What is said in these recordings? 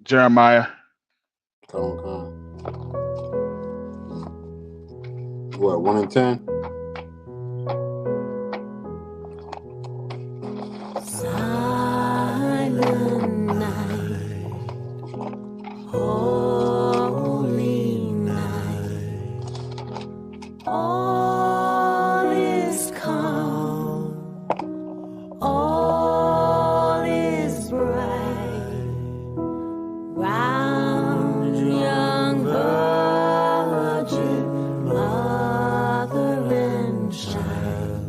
Jeremiah. Come. What, 1 and 10? Silent night, holy night, all is calm, all is bright, round young virgin, mother and child,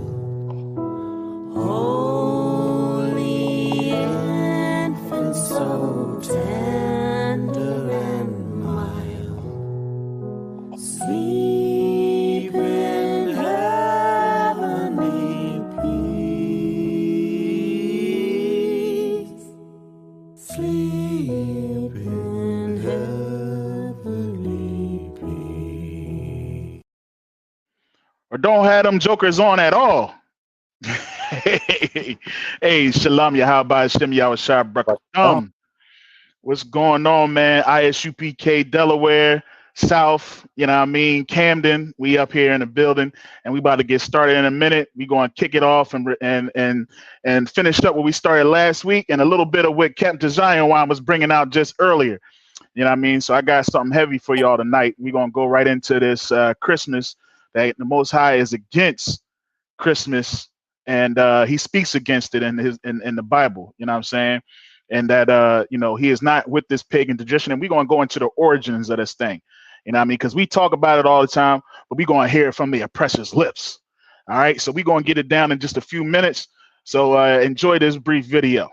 holy infant, so tender and mild, sleep in heavenly peace, sleep in heavenly peace. Or don't have them jokers on at all. Hey, Shalom Yahweh Shem Yahweh Brakadam. What's going on, man? ISUPK Delaware South, you know what I mean? Camden, we up here in the building, and we about to get started in a minute. We going to kick it off and finish up what we started last week, and a little bit of what Captain Zion was bringing out just earlier. You know what I mean? So I got something heavy for y'all tonight. We're going to go right into this Christmas, that the Most High is against Christmas, and he speaks against it in the Bible. You know what I'm saying? And that he is not with this pagan tradition. And we're going to go into the origins of this thing. You know what I mean? Because we talk about it all the time, but we're going to hear it from the oppressor's lips. All right. So we're going to get it down in just a few minutes. So enjoy this brief video.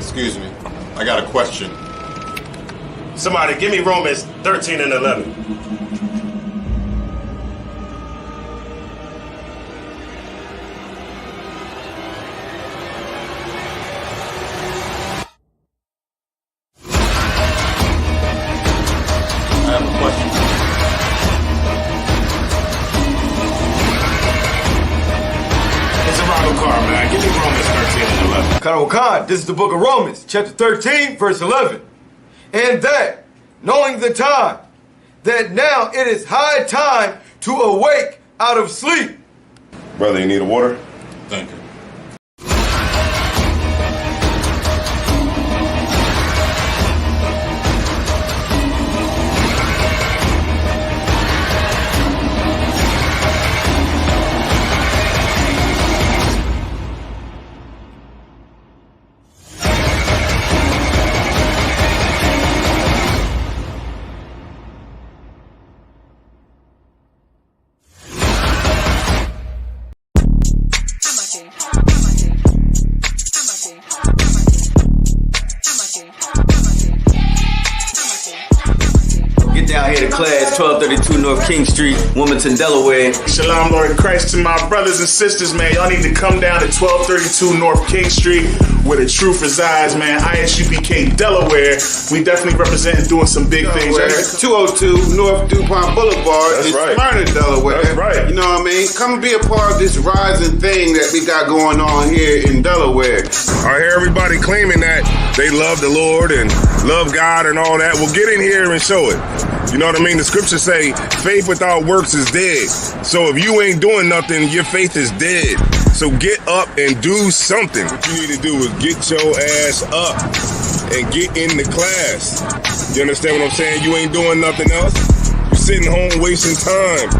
Excuse me, I got a question. Somebody give me Romans 13 and 11. I have a question. It's a Robert Carr, man. Give me Romans 13 and 11. Khan, this is the book of Romans, chapter 13, verse 11. And that, knowing the time, that now it is high time to awake out of sleep. Brother, you need a water? Thank you. way to class, 1232 North King Street, Wilmington, Delaware. Shalom, Lord Christ, to my brothers and sisters, man. Y'all need to come down to 1232 North King Street where the truth resides, man. ISUPK Delaware. We definitely represent doing some big things. Delaware, 202 North DuPont Boulevard That's in right. Smyrna, Delaware. That's right. You know what I mean? Come and be a part of this rising thing that we got going on here in Delaware. I hear everybody claiming that they love the Lord and love God and all that. Well, get in here and show it. You know what I mean? The scriptures say faith without works is dead. So if you ain't doing nothing, your faith is dead. So get up and do something. What you need to do is get your ass up and get in the class. You understand what I'm saying? You ain't doing nothing else. You're sitting home wasting time.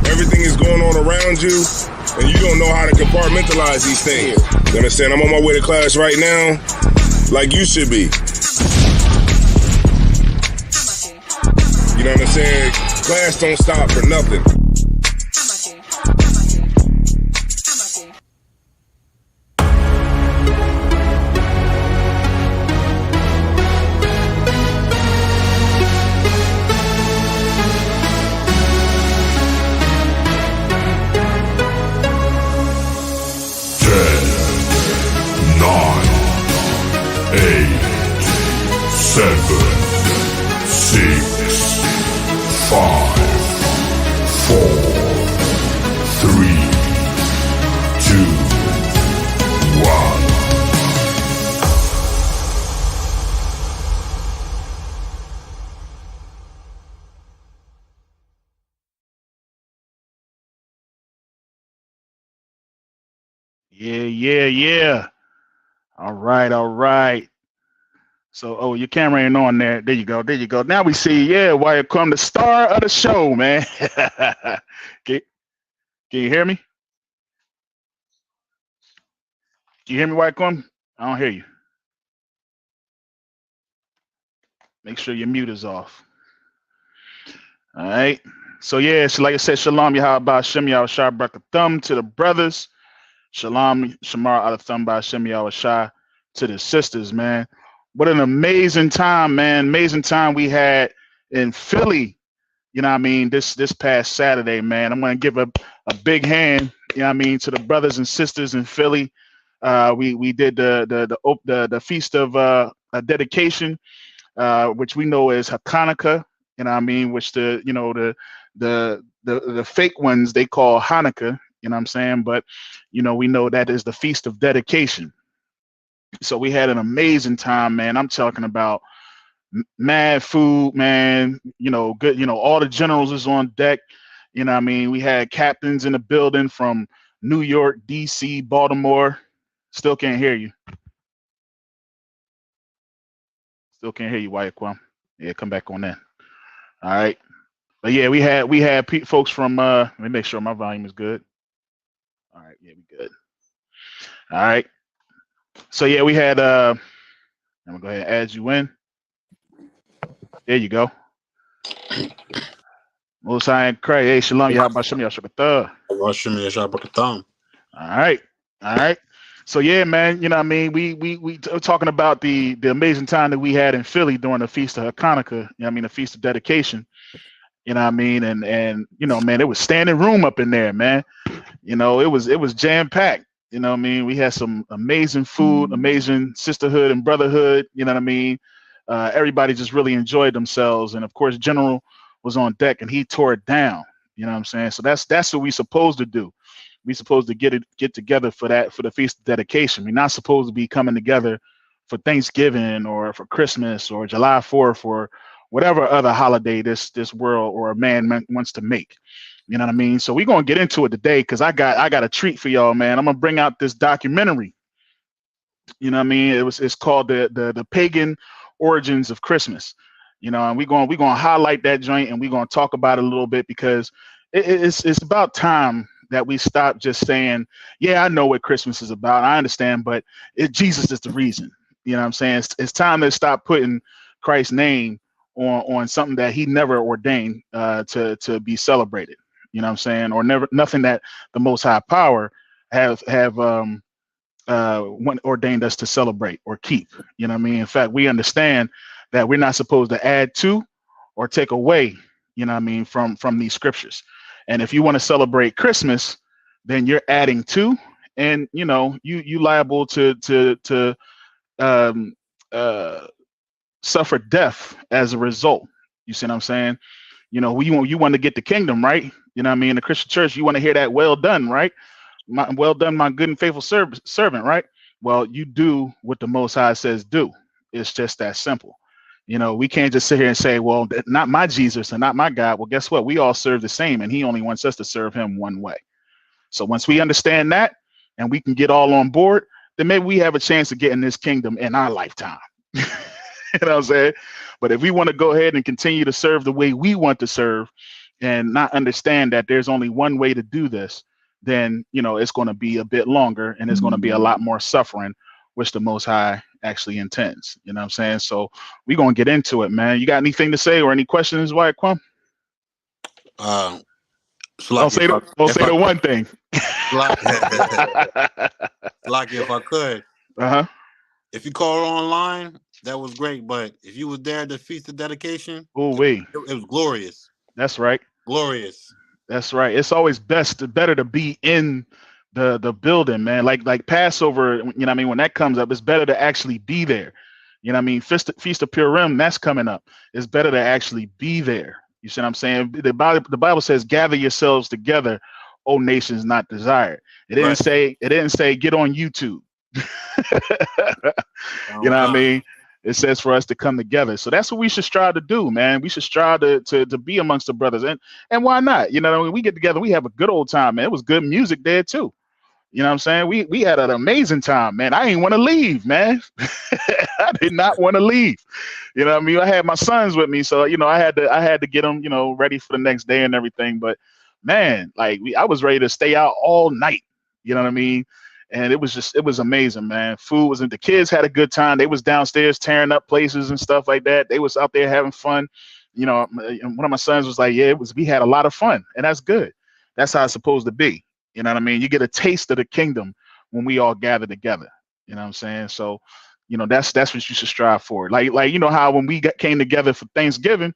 Everything is going on around you, and you don't know how to compartmentalize these things. You understand? I'm on my way to class right now, like you should be. You know what I'm saying? Class don't stop for nothing. Yeah. All right. So, your camera ain't on there. There you go. Now we see, why it come the star of the show, man. Can you hear me? Can you hear me, why it come? I don't hear you. Make sure your mute is off. All right. So, so like I said, Shalom, Yahweh, Shem, Yahweh, Shai, Thumb to the brothers. Shalom, Shamar, Al-Thumb, Shem, Yahweh, Shai to the sisters, man. What an amazing time, man. Amazing time we had in Philly, you know what I mean, this past Saturday, man. I'm going to give a big hand, you know what I mean, to the brothers and sisters in Philly. We did the feast of dedication, which we know as Hanukkah, you know what I mean, which the fake ones they call Hanukkah, you know what I'm saying? But, we know that is the feast of dedication. So we had an amazing time, man. I'm talking about mad food, man. Good. All the generals is on deck. You know what I mean? We had captains in the building from New York, DC, Baltimore. Still can't hear you. Wyatt Kwam. Yeah, come back on that. All right. But yeah, we had folks from let me make sure my volume is good. All right, yeah, we good. All right. So yeah, we had I'm gonna go ahead and add you in. There you go. Most High and Craig. Hey, Shalom, Yahweh Shem Yahshua. All right. So yeah, man, you know what I mean? We talking about the amazing time that we had in Philly during the Feast of Hanukkah, you know what I mean, the Feast of Dedication. You know what I mean? And man, it was standing room up in there, man. It was jam-packed. You know what I mean? We had some amazing food, amazing sisterhood and brotherhood. You know what I mean? Everybody just really enjoyed themselves. And of course, General was on deck and he tore it down. You know what I'm saying? So that's what we supposed to do. We supposed to get together for the Feast of Dedication. We're not supposed to be coming together for Thanksgiving or for Christmas or July 4th or whatever other holiday this world or a man wants to make. You know what I mean? So we're gonna get into it today because I got a treat for y'all, man. I'm gonna bring out this documentary. You know what I mean? It's called the Pagan Origins of Christmas. And we're gonna highlight that joint and we're gonna talk about it a little bit because it's about time that we stop just saying, yeah, I know what Christmas is about. I understand, but Jesus is the reason. You know what I'm saying? It's time to stop putting Christ's name on something that he never ordained to be celebrated. You know what I'm saying? Or nothing that the Most High Power have ordained us to celebrate or keep. You know what I mean? In fact, we understand that we're not supposed to add to or take away, you know what I mean, from these scriptures. And if you want to celebrate Christmas, then you're adding to, and you know, you liable to um, uh, suffer death as a result. You see what I'm saying? You know, you want to get the kingdom, right? You know what I mean? In the Christian church, you want to hear that well done, right? Well done, my good and faithful servant, right? Well, you do what the Most High says do. It's just that simple. You know, we can't just sit here and say, well, not my Jesus and not my God. Well, guess what? We all serve the same, and he only wants us to serve him one way. So once we understand that and we can get all on board, then maybe we have a chance of getting this kingdom in our lifetime. You know what I'm saying? But if we want to go ahead and continue to serve the way we want to serve and not understand that there's only one way to do this, then, you know, it's going to be a bit longer and it's going to be a lot more suffering, which the Most High actually intends. You know what I'm saying? So we're going to get into it, man. You got anything to say or any questions, Wyatt Kwum? Don't say the one thing. Lucky if I could. Uh-huh. If you call online, that was great. But if you was there at the Feast of Dedication, it was glorious. That's right. Glorious. That's right. It's always better to be in the building, man. Like Passover, you know what I mean? When that comes up, it's better to actually be there. You know what I mean? Feast of Purim, that's coming up. It's better to actually be there. You see what I'm saying? The Bible says, gather yourselves together, O nations not desired. It didn't say get on YouTube. You know what I mean? It says for us to come together. So that's what we should strive to do, man. We should strive to be amongst the brothers. And why not? You know, when we get together, we have a good old time, man. It was good music there too. You know what I'm saying? We had an amazing time, man. I ain't want to leave, man. I did not want to leave. You know what I mean? I had my sons with me, so you know, I had to get them, you know, ready for the next day and everything. But man, like I was ready to stay out all night. You know what I mean? And it was amazing, man. Food was, the kids had a good time. They was downstairs tearing up places and stuff like that. They was out there having fun. You know, one of my sons was like, yeah, we had a lot of fun, and that's good. That's how it's supposed to be. You know what I mean? You get a taste of the kingdom when we all gather together. You know what I'm saying? So, you know, that's what you should strive for. Like you know how when we came together for Thanksgiving,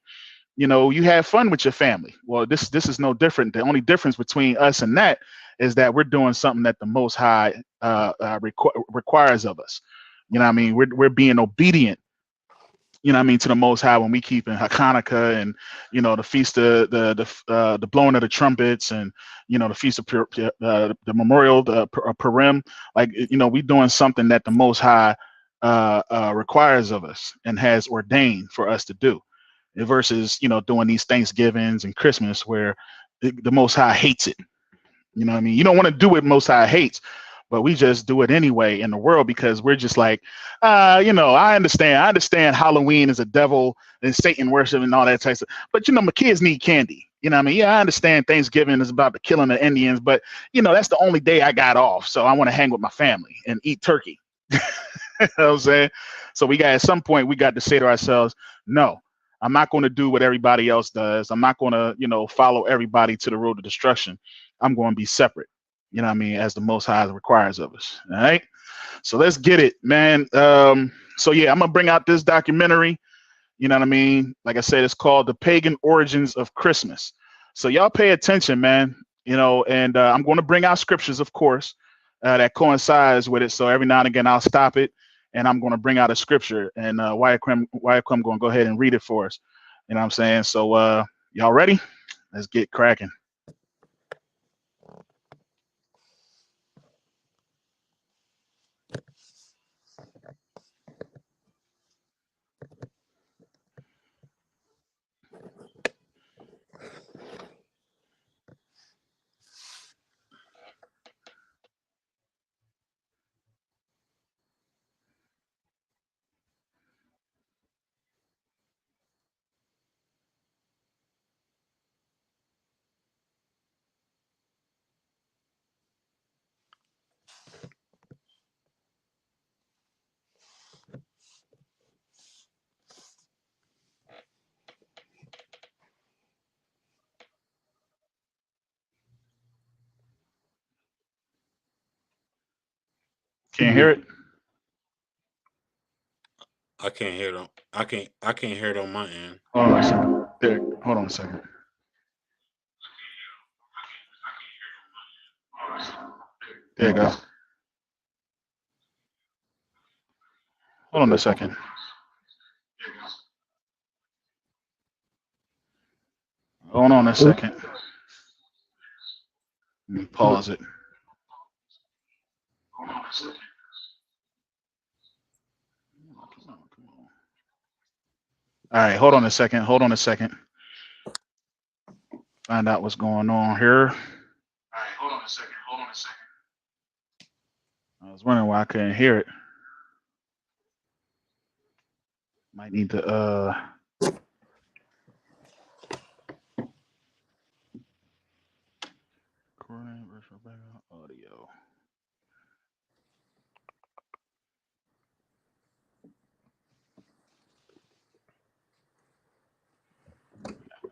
you know, you had fun with your family. Well, this is no different. The only difference between us and that is that we're doing something that the Most High requires of us. You know what I mean? We're being obedient, you know what I mean, to the Most High when we keep in Hanukkah and, you know, the feast of the blowing of the trumpets and, you know, the feast of the memorial, the Purim. Like, you know, we're doing something that the Most High requires of us and has ordained for us to do, versus, you know, doing these Thanksgivings and Christmas where the Most High hates it. You know what I mean? You don't want to do what Most High hates, but we just do it anyway in the world because we're just like, you know, I understand Halloween is a devil and Satan worship and all that type of stuff. But, you know, my kids need candy. You know what I mean? Yeah, I understand Thanksgiving is about the killing the Indians, but, you know, that's the only day I got off. So I want to hang with my family and eat turkey. You know what I'm saying? So at some point, we got to say to ourselves, no, I'm not going to do what everybody else does. I'm not going to, you know, follow everybody to the road to destruction. I'm going to be separate, you know what I mean, as the Most High requires of us. All right. So let's get it, man. So yeah, I'm going to bring out this documentary. You know what I mean? Like I said, it's called The Pagan Origins of Christmas. So y'all pay attention, man, you know, and I'm going to bring out scriptures, of course, that coincides with it. So every now and again, I'll stop it and I'm going to bring out a scripture, and Wyatt Kwum going to go ahead and read it for us. You know what I'm saying? So y'all ready? Let's get cracking. Can't hear it. I can't hear them. I can't hear it on my end. Hold on a second. There. Hold on a second. There you go. Hold on a second. Hold on a second. Let me pause it. All right, hold on a second. Hold on a second. Find out what's going on here. All right, hold on a second. Hold on a second. I was wondering why I couldn't hear it. Might need to recording virtual background audio.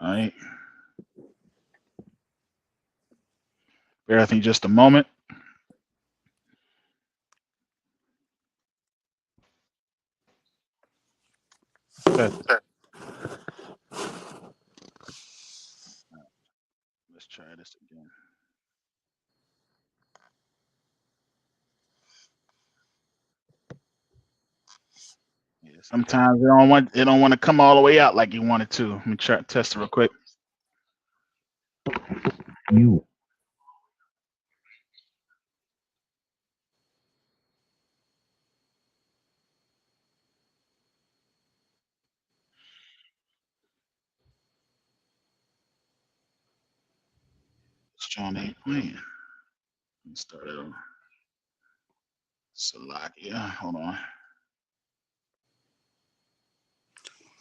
All right. Bear with me just a moment. Okay. Let's try this again. Yeah, sometimes it don't want to come all the way out like you want it to. Let me try test it real quick. You. John ain't playing. Let's start it over. Salakia. Hold on.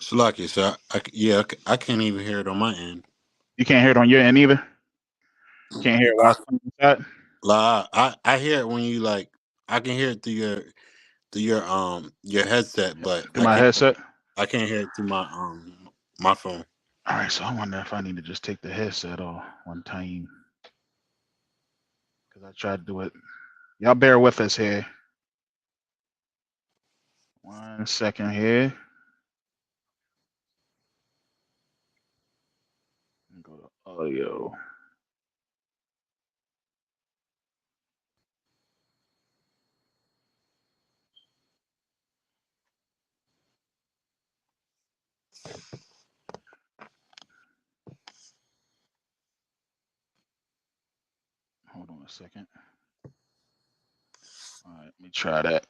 Salaki, so I can't even hear it on my end. You can't hear it on your end either? Can't hear it while it's playing inside? Like I hear it when you like. I can hear it through your headset, but Through my headset? I can't hear it through my phone. All right, so I wonder if I need to just take the headset off one time. Because I tried to do it. Y'all bear with us here. 1 second here. Go to audio. Hold on a second. All right, let me try that.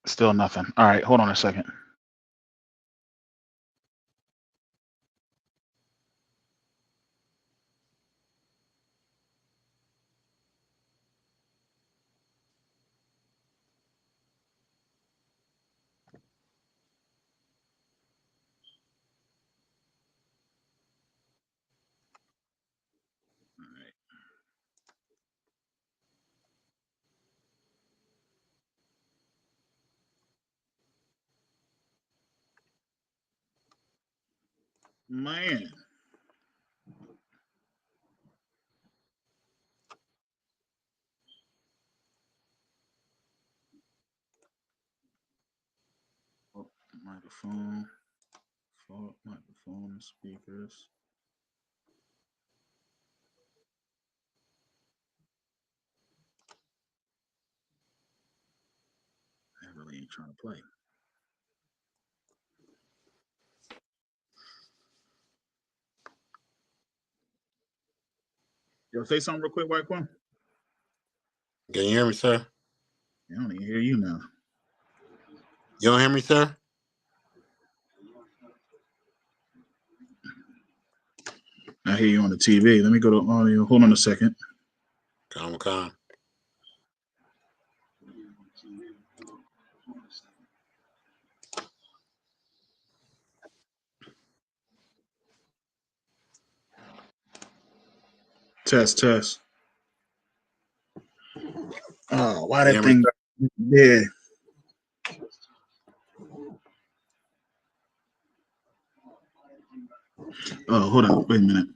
Still nothing. All right, hold on a second. Man. Oh, microphone. Fault microphone speakers. I really ain't trying to play. Yo, say something real quick, White Quinn. Can you hear me, sir? I don't even hear you now. You don't hear me, sir? I hear you on the TV. Let me go to audio. Hold on a second. Come. Test. Oh, why You that hear me, thing dead? Oh, hold on. Wait a minute.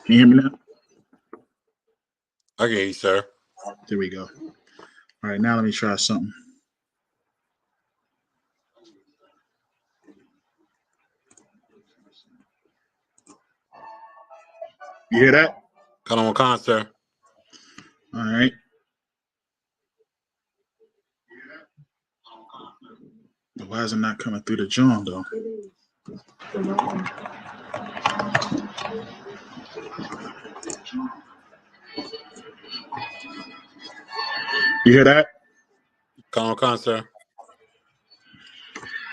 Can you hear me now? Okay, sir. There we go. All right, now let me try something. You hear that? Con, sir. All right. Why is it not coming through the John though? You hear that? Con, sir.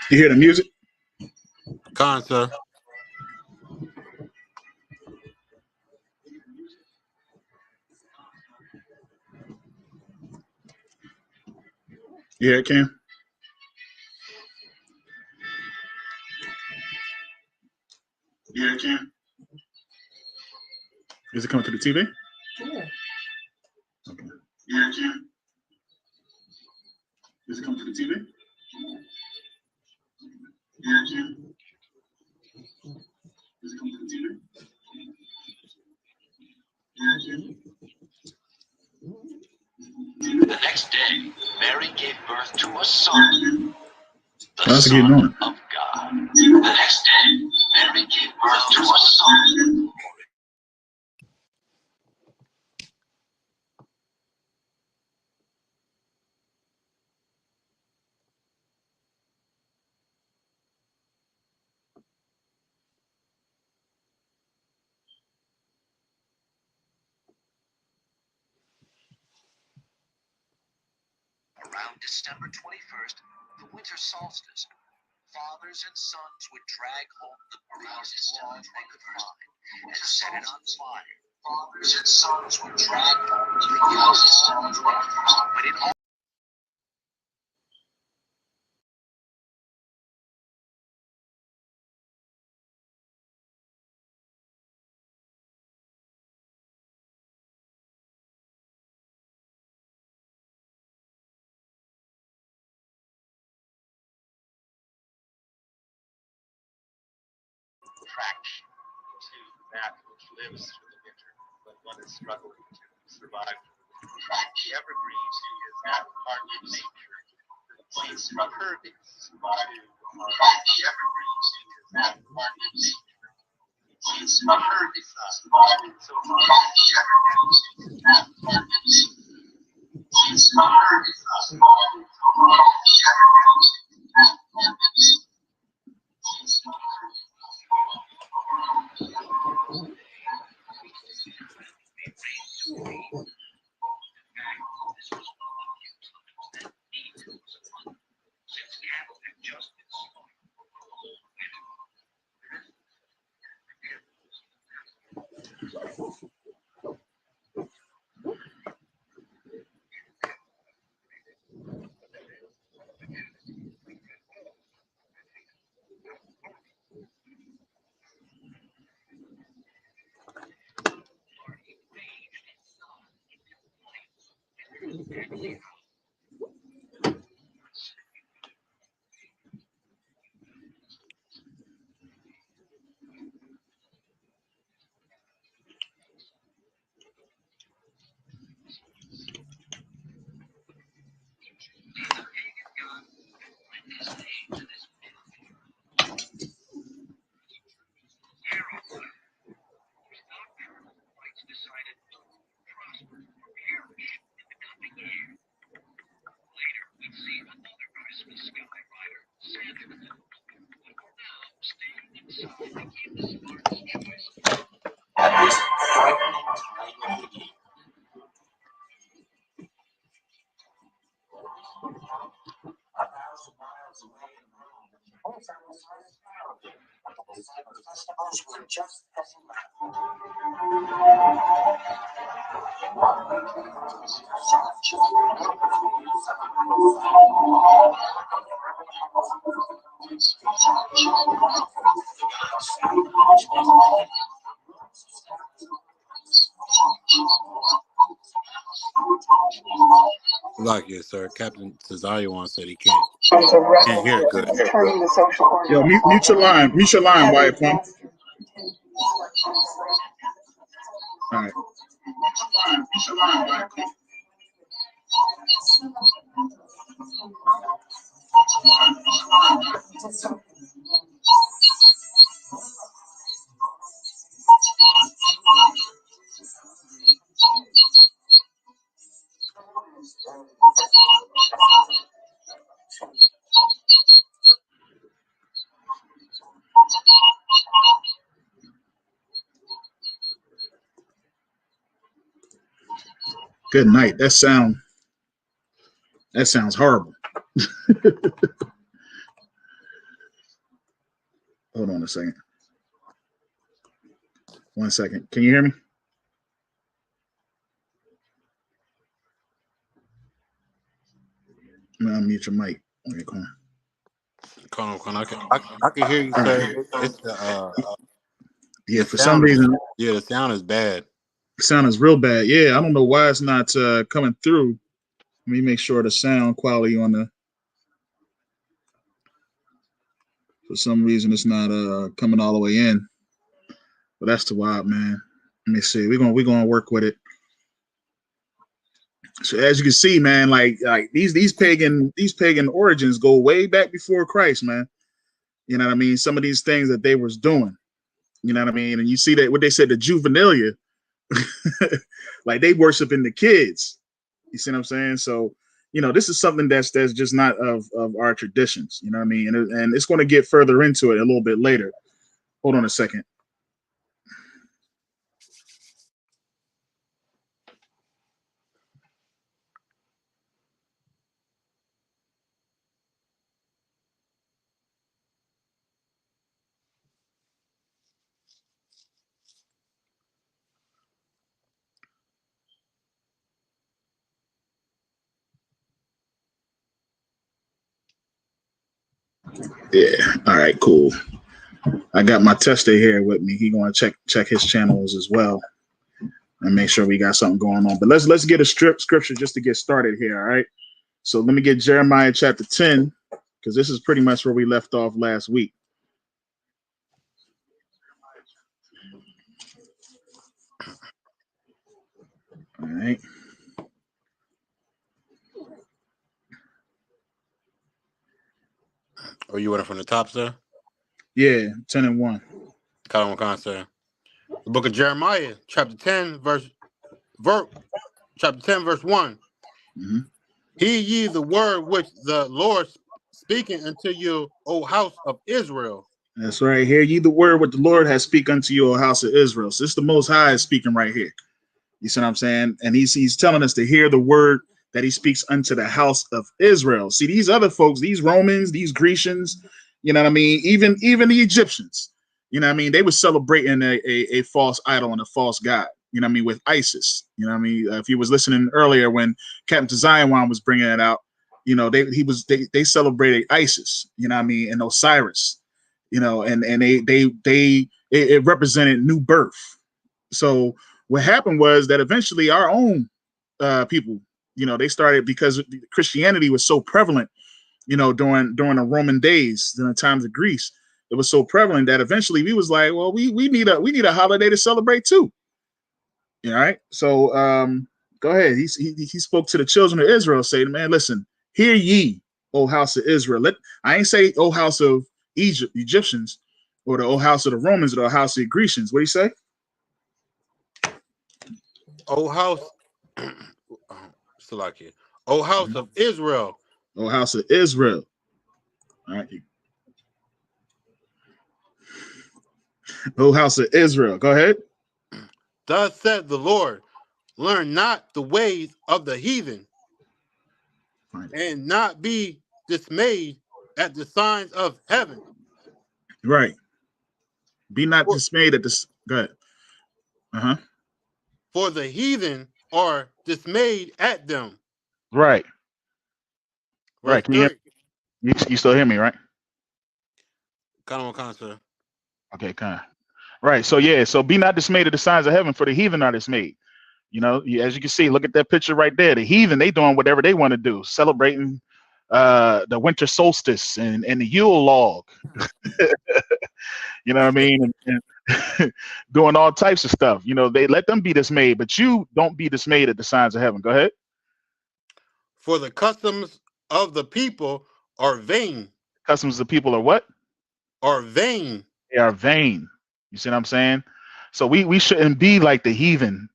You hear the music? Con, sir. You hear it, Cam? You hear it, Cam? Is it coming to the TV? Yeah. Okay. You hear it, Cam? Is it coming to the TV? You hear it, Cam? Is it coming to the TV? The next day, Mary gave birth to a son, the That's Son getting on. of God. The next day, Mary gave birth to a son. Around December 21st, the winter solstice, fathers and sons would drag home the biggest log they could find and set it on fire. Fathers and sons would drag home the biggest log they could find, but it all traction to that which lives through the winter when one is struggling to survive. The evergreen is that part of nature that seems impervious to the evergreen is that part of nature that seems impervious so the evergreen is that part of nature that seems impervious so the evergreen is that part of nature. Festivals were just passing by. Like it, sir. Captain Cesario said he can't hear it good. Yo, mute your line. Mute your line, Wyatt Plum. All right. Good night. That sounds horrible. Hold on a second. 1 second. Can you hear me? I'm gonna unmute your mic. Okay, come on. I can hear you, sir. It's yeah, for some reason. Yeah, the sound is bad. The sound is real bad. Yeah, I don't know why it's not coming through. Let me make sure the sound quality on the. For some reason, it's not coming all the way in. But that's the wild, man. Let me see. We're gonna work with it. So as you can see, man, like these pagan origins go way back before Christ, man. You know what I mean? Some of these things that they was doing. You know what I mean? And you see that what they said, the juvenilia, like they worshiping the kids. You see what I'm saying? So, you know, this is something that's just not of our traditions. You know what I mean? And it's going to get further into it a little bit later. Hold on a second. Yeah. All right, cool. I got my tester here with me. He going to check his channels as well and make sure we got something going on. But let's get a scripture just to get started here. All right. So let me get Jeremiah chapter 10, because this is pretty much where we left off last week. All right. Oh, you want it from the top, sir? Yeah, 10 and 1. Sir. The book of Jeremiah, chapter 10, verse 1. Mm-hmm. Hear ye the word which the Lord speaking unto you, O house of Israel. That's right. Hear ye the word what the Lord has speak unto you, O house of Israel. So it's the Most High is speaking right here. You see what I'm saying? And he's telling us to hear the word that he speaks unto the house of Israel. See, these other folks, these Romans, these Grecians, you know what I mean? Even the Egyptians, you know what I mean? They were celebrating a false idol and a false god, you know what I mean, with Isis. You know what I mean? If you was listening earlier when Captain Zion was bringing it out, you know, they celebrated Isis, you know what I mean, and Osiris, you know, and it represented new birth. So what happened was that eventually our own people, you know, they started, because Christianity was so prevalent, you know, during the Roman days, during the times of Greece, it was so prevalent that eventually we was like, well, we need a holiday to celebrate too. All right. So go ahead. He spoke to the children of Israel, saying, man, listen, hear ye, O house of Israel. I ain't say, O house of Egyptians, or the O house of the Romans, or the house of the Grecians. What do you say? O house. Salakia. O house of Israel. O house of Israel. All right. O house of Israel. Go ahead. Thus said the Lord, learn not the ways of the heathen, and not be dismayed at the signs of heaven. Right. Be not dismayed at this. Go ahead. Uh-huh. For the heathen are dismayed at them. Right. Right. Can you still hear me, right? Sir. Okay, kind of. Right. So yeah, so be not dismayed at the signs of heaven, for the heathen are dismayed. As you can see, look at that picture right there. The heathen, they doing whatever they want to do, celebrating the winter solstice and the Yule log. You know what I mean? And doing all types of stuff. They let them be dismayed, but you don't be dismayed at the signs of heaven. Go ahead. For the customs of the people are vain. Customs of the people are what? Are vain. They are vain. You see what I'm saying? So we shouldn't be like the heathen.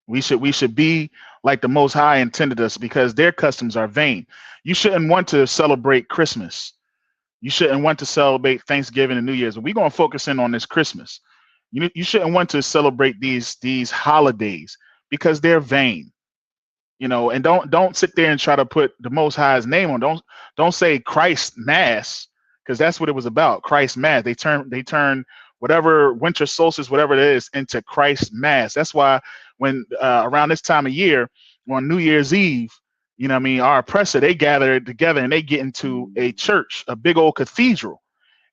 We should be like the Most High intended us, because their customs are vain. You shouldn't want to celebrate Christmas. You shouldn't want to celebrate Thanksgiving and New Year's. We're going to focus in on this Christmas. You shouldn't want to celebrate these holidays because they're vain. And don't sit there and try to put the Most High's name on. Don't say Christ Mass, because that's what it was about. Christ Mass. They turn whatever winter solstice, whatever it is, into Christ Mass. That's why when around this time of year, on New Year's Eve, our oppressor, they gather together and they get into a church, a big old cathedral,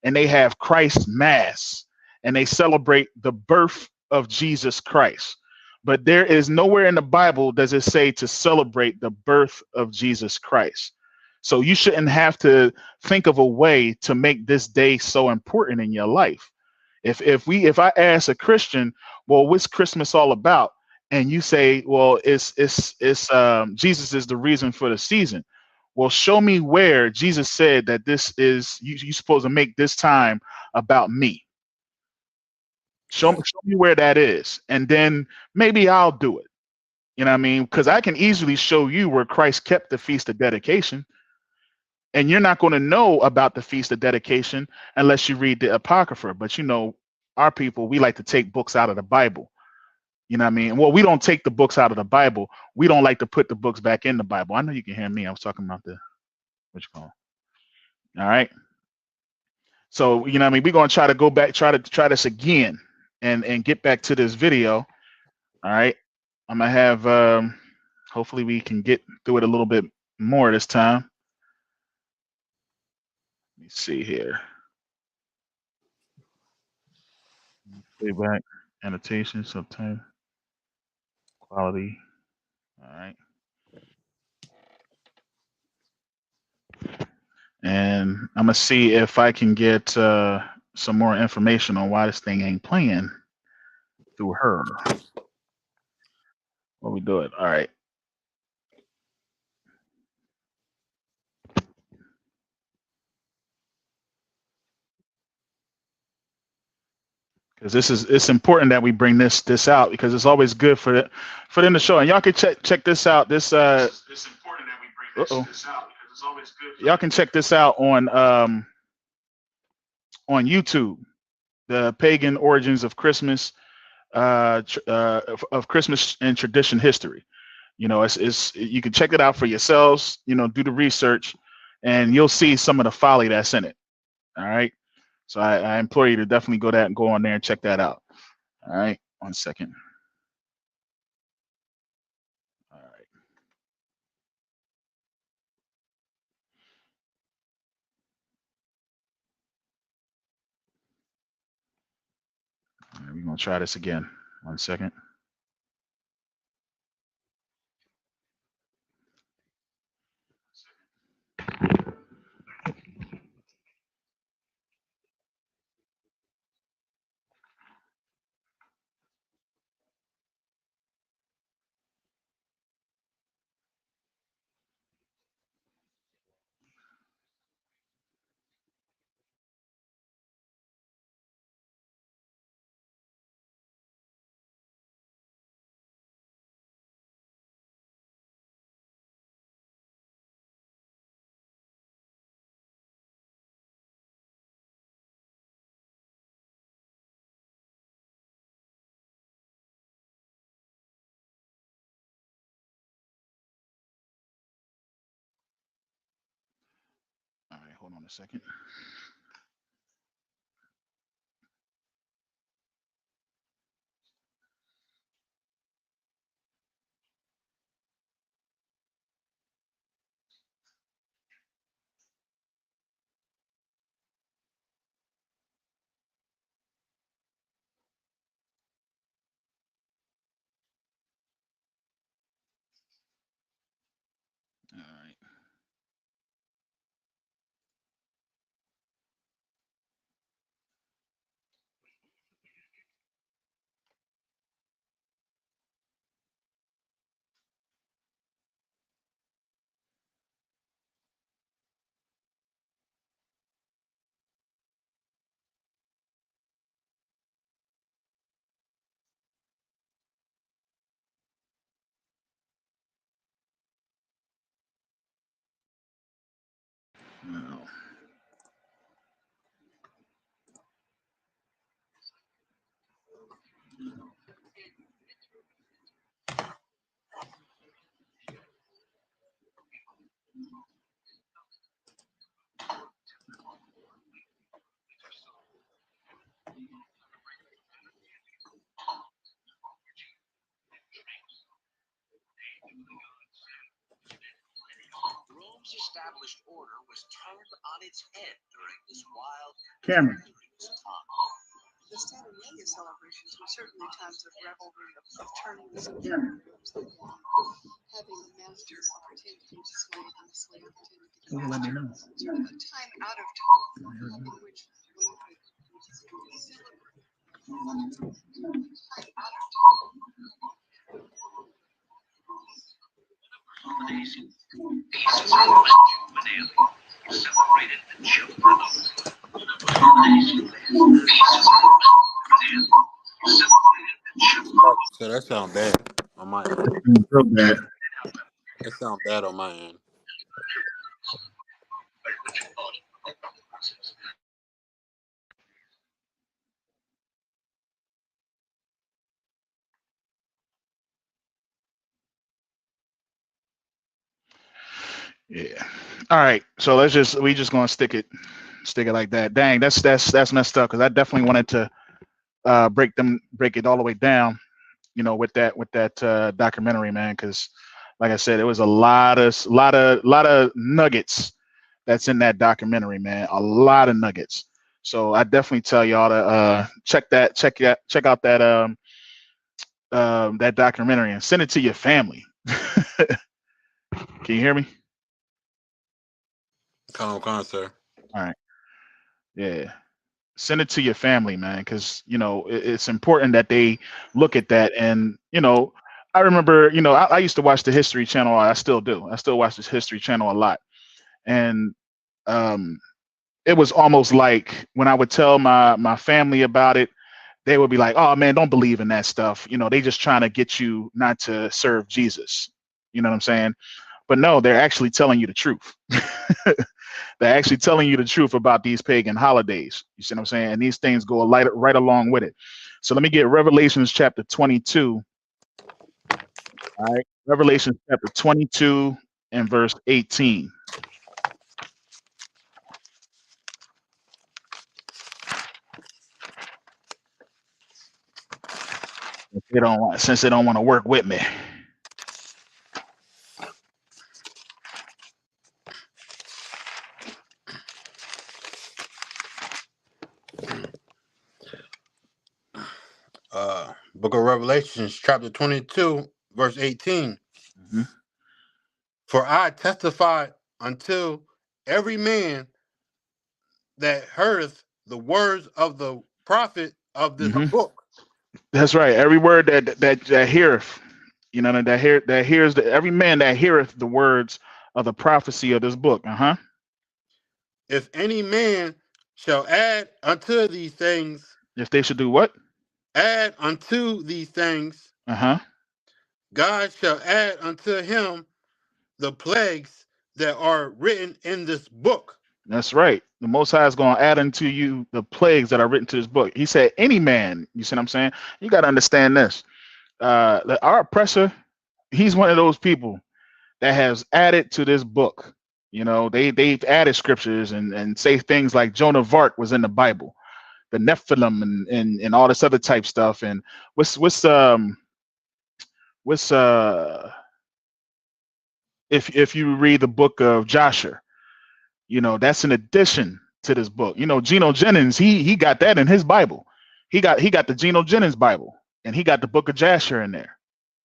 and they have Christ Mass, and they celebrate the birth of Jesus Christ. But there is nowhere in the Bible does it say to celebrate the birth of Jesus Christ. So you shouldn't have to think of a way to make this day so important in your life. If I ask a Christian, well, what's Christmas all about? And you say, well, it's Jesus is the reason for the season. Well, show me where Jesus said that this is you're supposed to make this time about me. Show me where that is, and then maybe I'll do it. You know what I mean? Because I can easily show you where Christ kept the Feast of Dedication, and you're not going to know about the Feast of Dedication unless you read the Apocrypha. But our people, we like to take books out of the Bible. You know what I mean? Well, we don't take the books out of the Bible. We don't like to put the books back in the Bible. I know you can hear me. I was talking about what you call it. All right. So, what I mean? We're going to try to go back, try this again and get back to this video. All right. I'm going to have, hopefully we can get through it a little bit more this time. Let me see here. Playback, annotation, subtitle, quality. All right. And I'm going to see if I can get some more information on why this thing ain't playing through her. What we do it. All right. Because it's important that we bring this out, because it's always good for them to show. And y'all can check this out. It's important that we bring this out, because it's always good. Y'all can check this out on YouTube, the Pagan Origins of Christmas, of Christmas and Tradition History. It's you can check it out for yourselves. Do the research, and you'll see some of the folly that's in it. All right. So I implore you to definitely go on there and check that out. All right. 1 second. All right. All right, we're going to try this again. 1 second. All right, hold on a second. No. Rome's established order was turned on its head during this wild Cameron. time. The Saturnalia celebrations were certainly times of revelry, of turning the Cameron. having the master pretend to be the slave and the slave pretend to be the Let me master. know. Sort of a time out of time in which one could celebrate. Time out of time. Holidays, faces of human alien, separated the children of holidays, faces of human separated the children. So that sounds bad on my end. So bad. That sounds bad on my end. Yeah. All right. So we just gonna stick it like that. Dang, that's messed up because I definitely wanted to break it all the way down, with that documentary, man. Because like I said, it was a lot of nuggets that's in that documentary, man. A lot of nuggets. So I definitely tell y'all to check out that documentary and send it to your family. Can you hear me? Come on, sir. All right. Yeah. Send it to your family, man, because it's important that they look at that. And I remember, I used to watch the History Channel. I still do. I still watch this History Channel a lot. And it was almost like when I would tell my family about it, they would be like, "Oh man, don't believe in that stuff. They just trying to get you not to serve Jesus." You know what I'm saying? But no, they're actually telling you the truth. They're actually telling you the truth about these pagan holidays. You see what I'm saying? And these things go right along with it. So let me get Revelations chapter 22. All right. Revelation chapter 22 and verse 18. Since they don't want to work with me. Book of Revelations, chapter 22, verse 18. Mm-hmm. For I testify unto every man that heareth the words of the prophet of this book. That's right. Every word that heareth, that hears every man that heareth the words of the prophecy of this book. If any man shall add unto these things, if they should do what? Add unto these things, God shall add unto him the plagues that are written in this book. That's right. The Most High is going to add unto you the plagues that are written to this book. He said, any man, you see what I'm saying? You got to understand this. Our oppressor, he's one of those people that has added to this book. They've added scriptures and say things like Joan of Arc was in the Bible, the Nephilim and all this other type stuff. And if you read the book of Joshua, that's an addition to this book. Geno Jennings, he got that in his Bible. He got the Geno Jennings Bible, and he got the book of Joshua in there.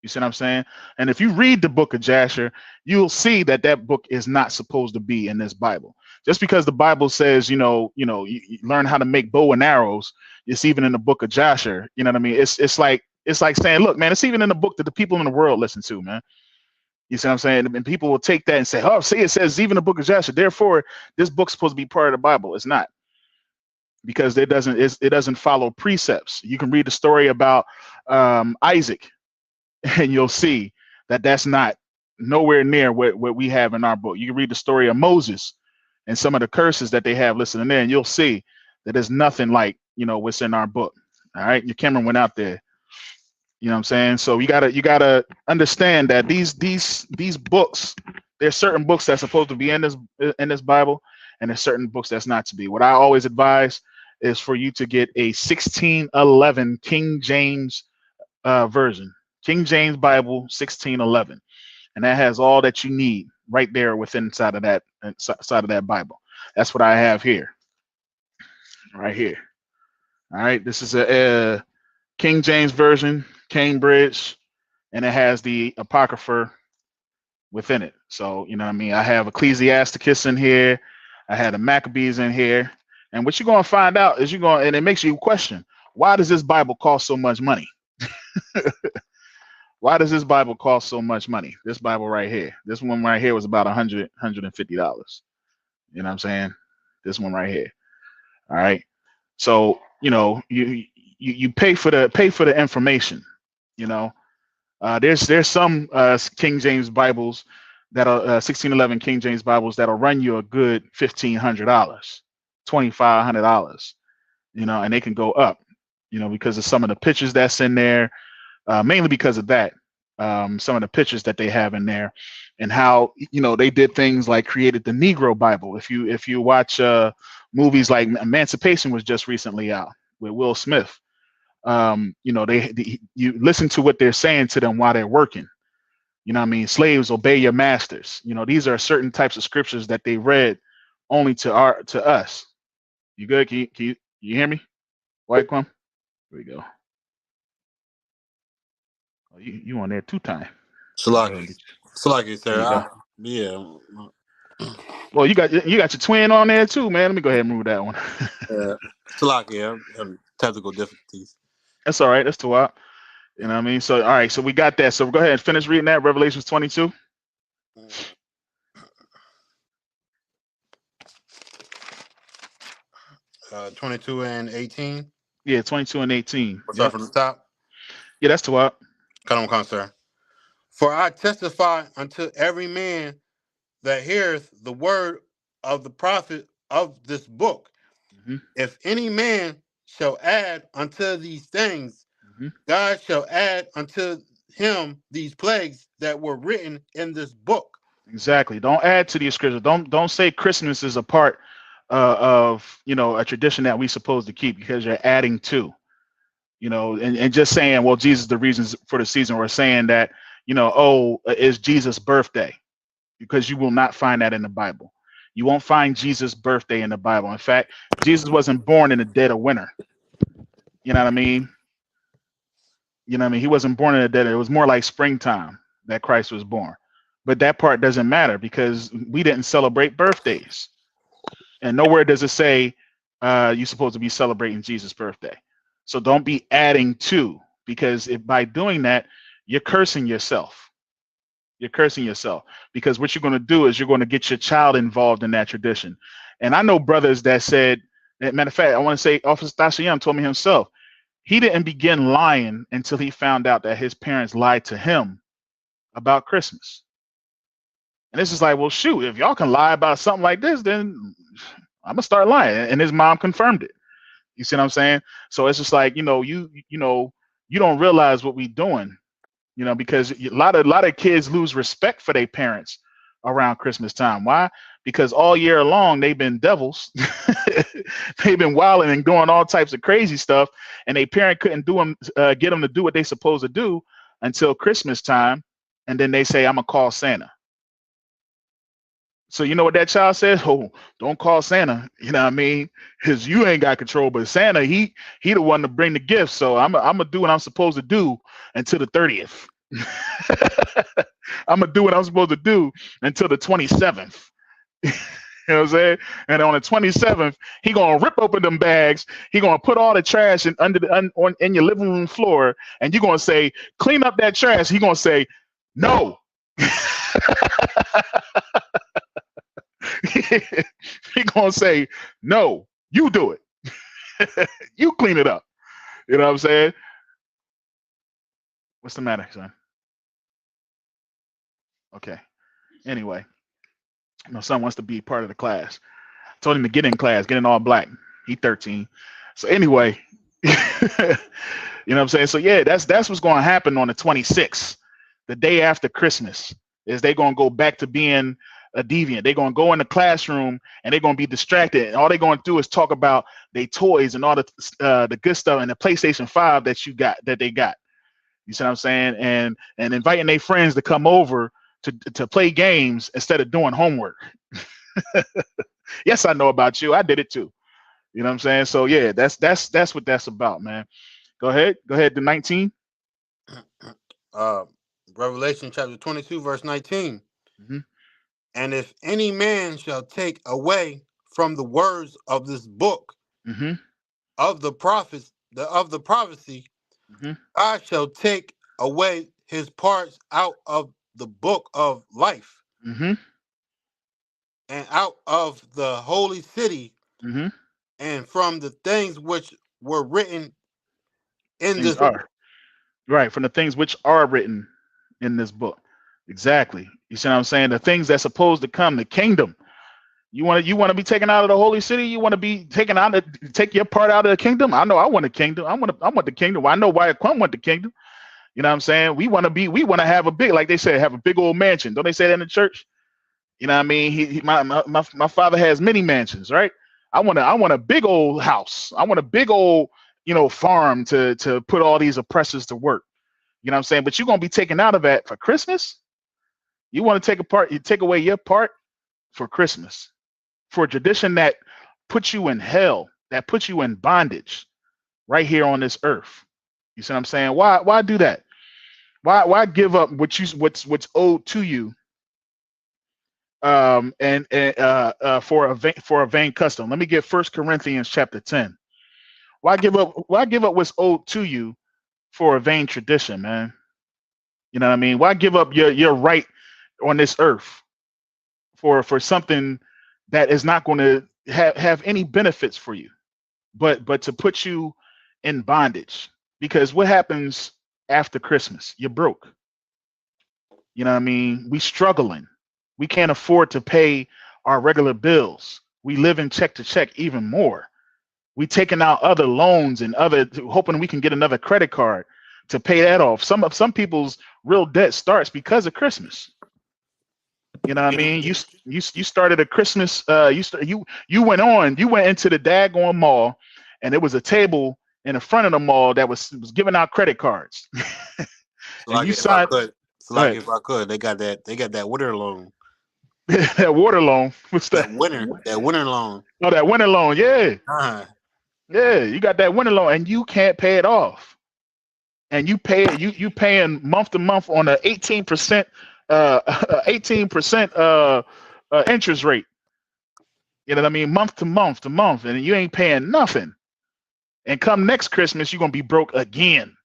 You see what I'm saying? And if you read the book of Joshua, you'll see that book is not supposed to be in this Bible. Just because the Bible says, you learn how to make bow and arrows, it's even in the book of Joshua. You know what I mean? It's like saying, look, man, it's even in the book that the people in the world listen to, man. You see what I'm saying? And people will take that and say, oh, see, it says even the book of Joshua. Therefore, this book's supposed to be part of the Bible. It's not, because it doesn't follow precepts. You can read the story about Isaac, and you'll see that that's not nowhere near what we have in our book. You can read the story of Moses, and some of the curses that they have listed in there, and you'll see that there's nothing like, you know, what's in our book. All right, your camera went out there. You know what I'm saying? So you gotta understand that these books, there's certain books that's supposed to be in this Bible, and there's certain books that's not to be. What I always advise is for you to get a 1611 King James version, King James Bible 1611, and that has all that you need right there within inside of that Bible. That's what I have here, right here. All right, this is a King James version, Cambridge, and it has the Apocrypha within it. So, you know what I mean? I have Ecclesiasticus in here. I had the Maccabees in here. And what you're going to find out is and it makes you question, why does this Bible cost so much money? Why does this Bible cost so much money? This Bible right here. This one right here was about $150. You know what I'm saying? This one right here. All right. So, you know, you pay for the information, you know. There's some King James Bibles that are 1611 King James Bibles that'll run you a good $1,500, $2,500, you know, and they can go up, you know, because of some of the pictures that's in there, mainly because of that, some of the pictures that they have in there, and how, you know, they did things like created the Negro Bible. If you watch movies like Emancipation was just recently out with Will Smith. You know, you listen to what they're saying to them while they're working. You know what I mean? Slaves, obey your masters. You know, these are certain types of scriptures that they read only to us. You good? Can you hear me? White Quam? Here we go. Oh, you on there 2 times. Salaki, sir. Yeah. Well, you got your twin on there too, man. Let me go ahead and move that one. Salaki, technical difficulties. That's all right. That's too out. You know what I mean? So, all right. So we got that. So go ahead and finish reading that. Revelations 22. 22 and 18. Yeah, 22 and 18. What's up from the top? Yeah, that's too out. Come on, sir. For I testify unto every man that heareth the word of the prophet of this book. Mm-hmm. If any man shall add unto these things, God shall add unto him these plagues that were written in this book. Exactly. Don't add to these scriptures. Don't say Christmas is a part of, you know, a tradition that we supposed to keep, because you're adding to, you know, and just saying, well, Jesus is the reasons for the season, or saying that, you know, oh, it's Jesus' birthday, because you will not find that in the Bible. You won't find Jesus' birthday in the Bible. In fact, Jesus wasn't born in the dead of winter. You know what I mean? You know what I mean? He wasn't born in the dead. It was more like springtime that Christ was born. But that part doesn't matter, because we didn't celebrate birthdays. And nowhere does it say you're supposed to be celebrating Jesus' birthday. So don't be adding to, because if by doing that, you're cursing yourself. You're cursing yourself, because what you're going to do is you're going to get your child involved in that tradition. And I know brothers that said, matter of fact, I want to say Officer Tashayam told me himself, he didn't begin lying until he found out that his parents lied to him about Christmas. And this is like, well, shoot, if y'all can lie about something like this, then I'm gonna start lying. And his mom confirmed it. You see what I'm saying? So it's just like, you don't realize what we're doing, you know, because a lot of kids lose respect for their parents around Christmas time. Why? Because all year long they've been devils. They've been wilding and doing all types of crazy stuff, and their parent couldn't get them to do what they supposed to do until Christmas time, and then they say, I'm gonna call Santa. So you know what that child says? Oh, don't call Santa. You know what I mean? Because you ain't got control, but Santa, he the one to bring the gifts. So I'm gonna do what I'm supposed to do until the 30th. I'm gonna do what I'm supposed to do until the 27th. You know what I'm saying? And on the 27th, he gonna rip open them bags. He gonna put all the trash in your living room floor, and you're gonna say, clean up that trash. He gonna say, no. He gonna say, no, you do it. You clean it up. You know what I'm saying? What's the matter, son? Okay. Anyway, my son wants to be part of the class. Told him to get in class, get in all black. He 13. So anyway, you know what I'm saying? So yeah, that's what's going to happen on the 26th, the day after Christmas. Is they going to go back to being a deviant. They're going to go in the classroom and they're going to be distracted. And all they're going to do is talk about their toys and all the good stuff and the PlayStation 5 that they got. You see what I'm saying? And inviting their friends to come over to play games instead of doing homework. Yes, I know about you. I did it too. You know what I'm saying? So yeah, that's what that's about, man. Go ahead to 19. Revelation chapter 22, verse 19. Mm-hmm. And if any man shall take away from the words of this book mm-hmm. of the prophets, of the prophecy, mm-hmm. I shall take away his parts out of the book of life, mm-hmm. and out of the holy city, mm-hmm. and from the things which were written in this book. Right, from the things which are written in this book. Exactly. You see what I'm saying? The things that's supposed to come, the kingdom. You want to be taken out of the holy city? You want to be taken out take your part out of the kingdom? I know I want the kingdom. I want the kingdom. Well, I know why Quan want the kingdom. You know what I'm saying? We want to have a big, like they say, have a big old mansion. Don't they say that in the church? You know what I mean? My father has many mansions, right? I want a big old house. I want a big old, farm to put all these oppressors to work. You know what I'm saying? But you're going to be taken out of that for Christmas? You want to take away your part for Christmas, for a tradition that puts you in hell, that puts you in bondage right here on this earth. You see what I'm saying? Why do that? Why give up what's owed to you for a vain custom? Let me get 1 Corinthians chapter 10. Why give up what's owed to you for a vain tradition, man? You know what I mean? Why give up your right on this earth for something that is not going to have any benefits for you, but to put you in bondage? Because what happens after Christmas? You're broke. You know what I mean? We struggling. We can't afford to pay our regular bills. We live in check to check even more. We taking out other loans and hoping we can get another credit card to pay that off. Some people's real debt starts because of Christmas. You know what I mean? You started a Christmas. You went into the daggone mall, and there was a table in the front of the mall that was giving out credit cards. And you signed. If I could, they got that winter loan. That water loan. What's that? That winter loan. Oh, that winter loan. Yeah. Uh-huh. Yeah, you got that winter loan, and you can't pay it off. And you paying month to month on a 18% interest rate. You know what I mean? Month to month, and you ain't paying nothing. And come next Christmas, you're gonna be broke again.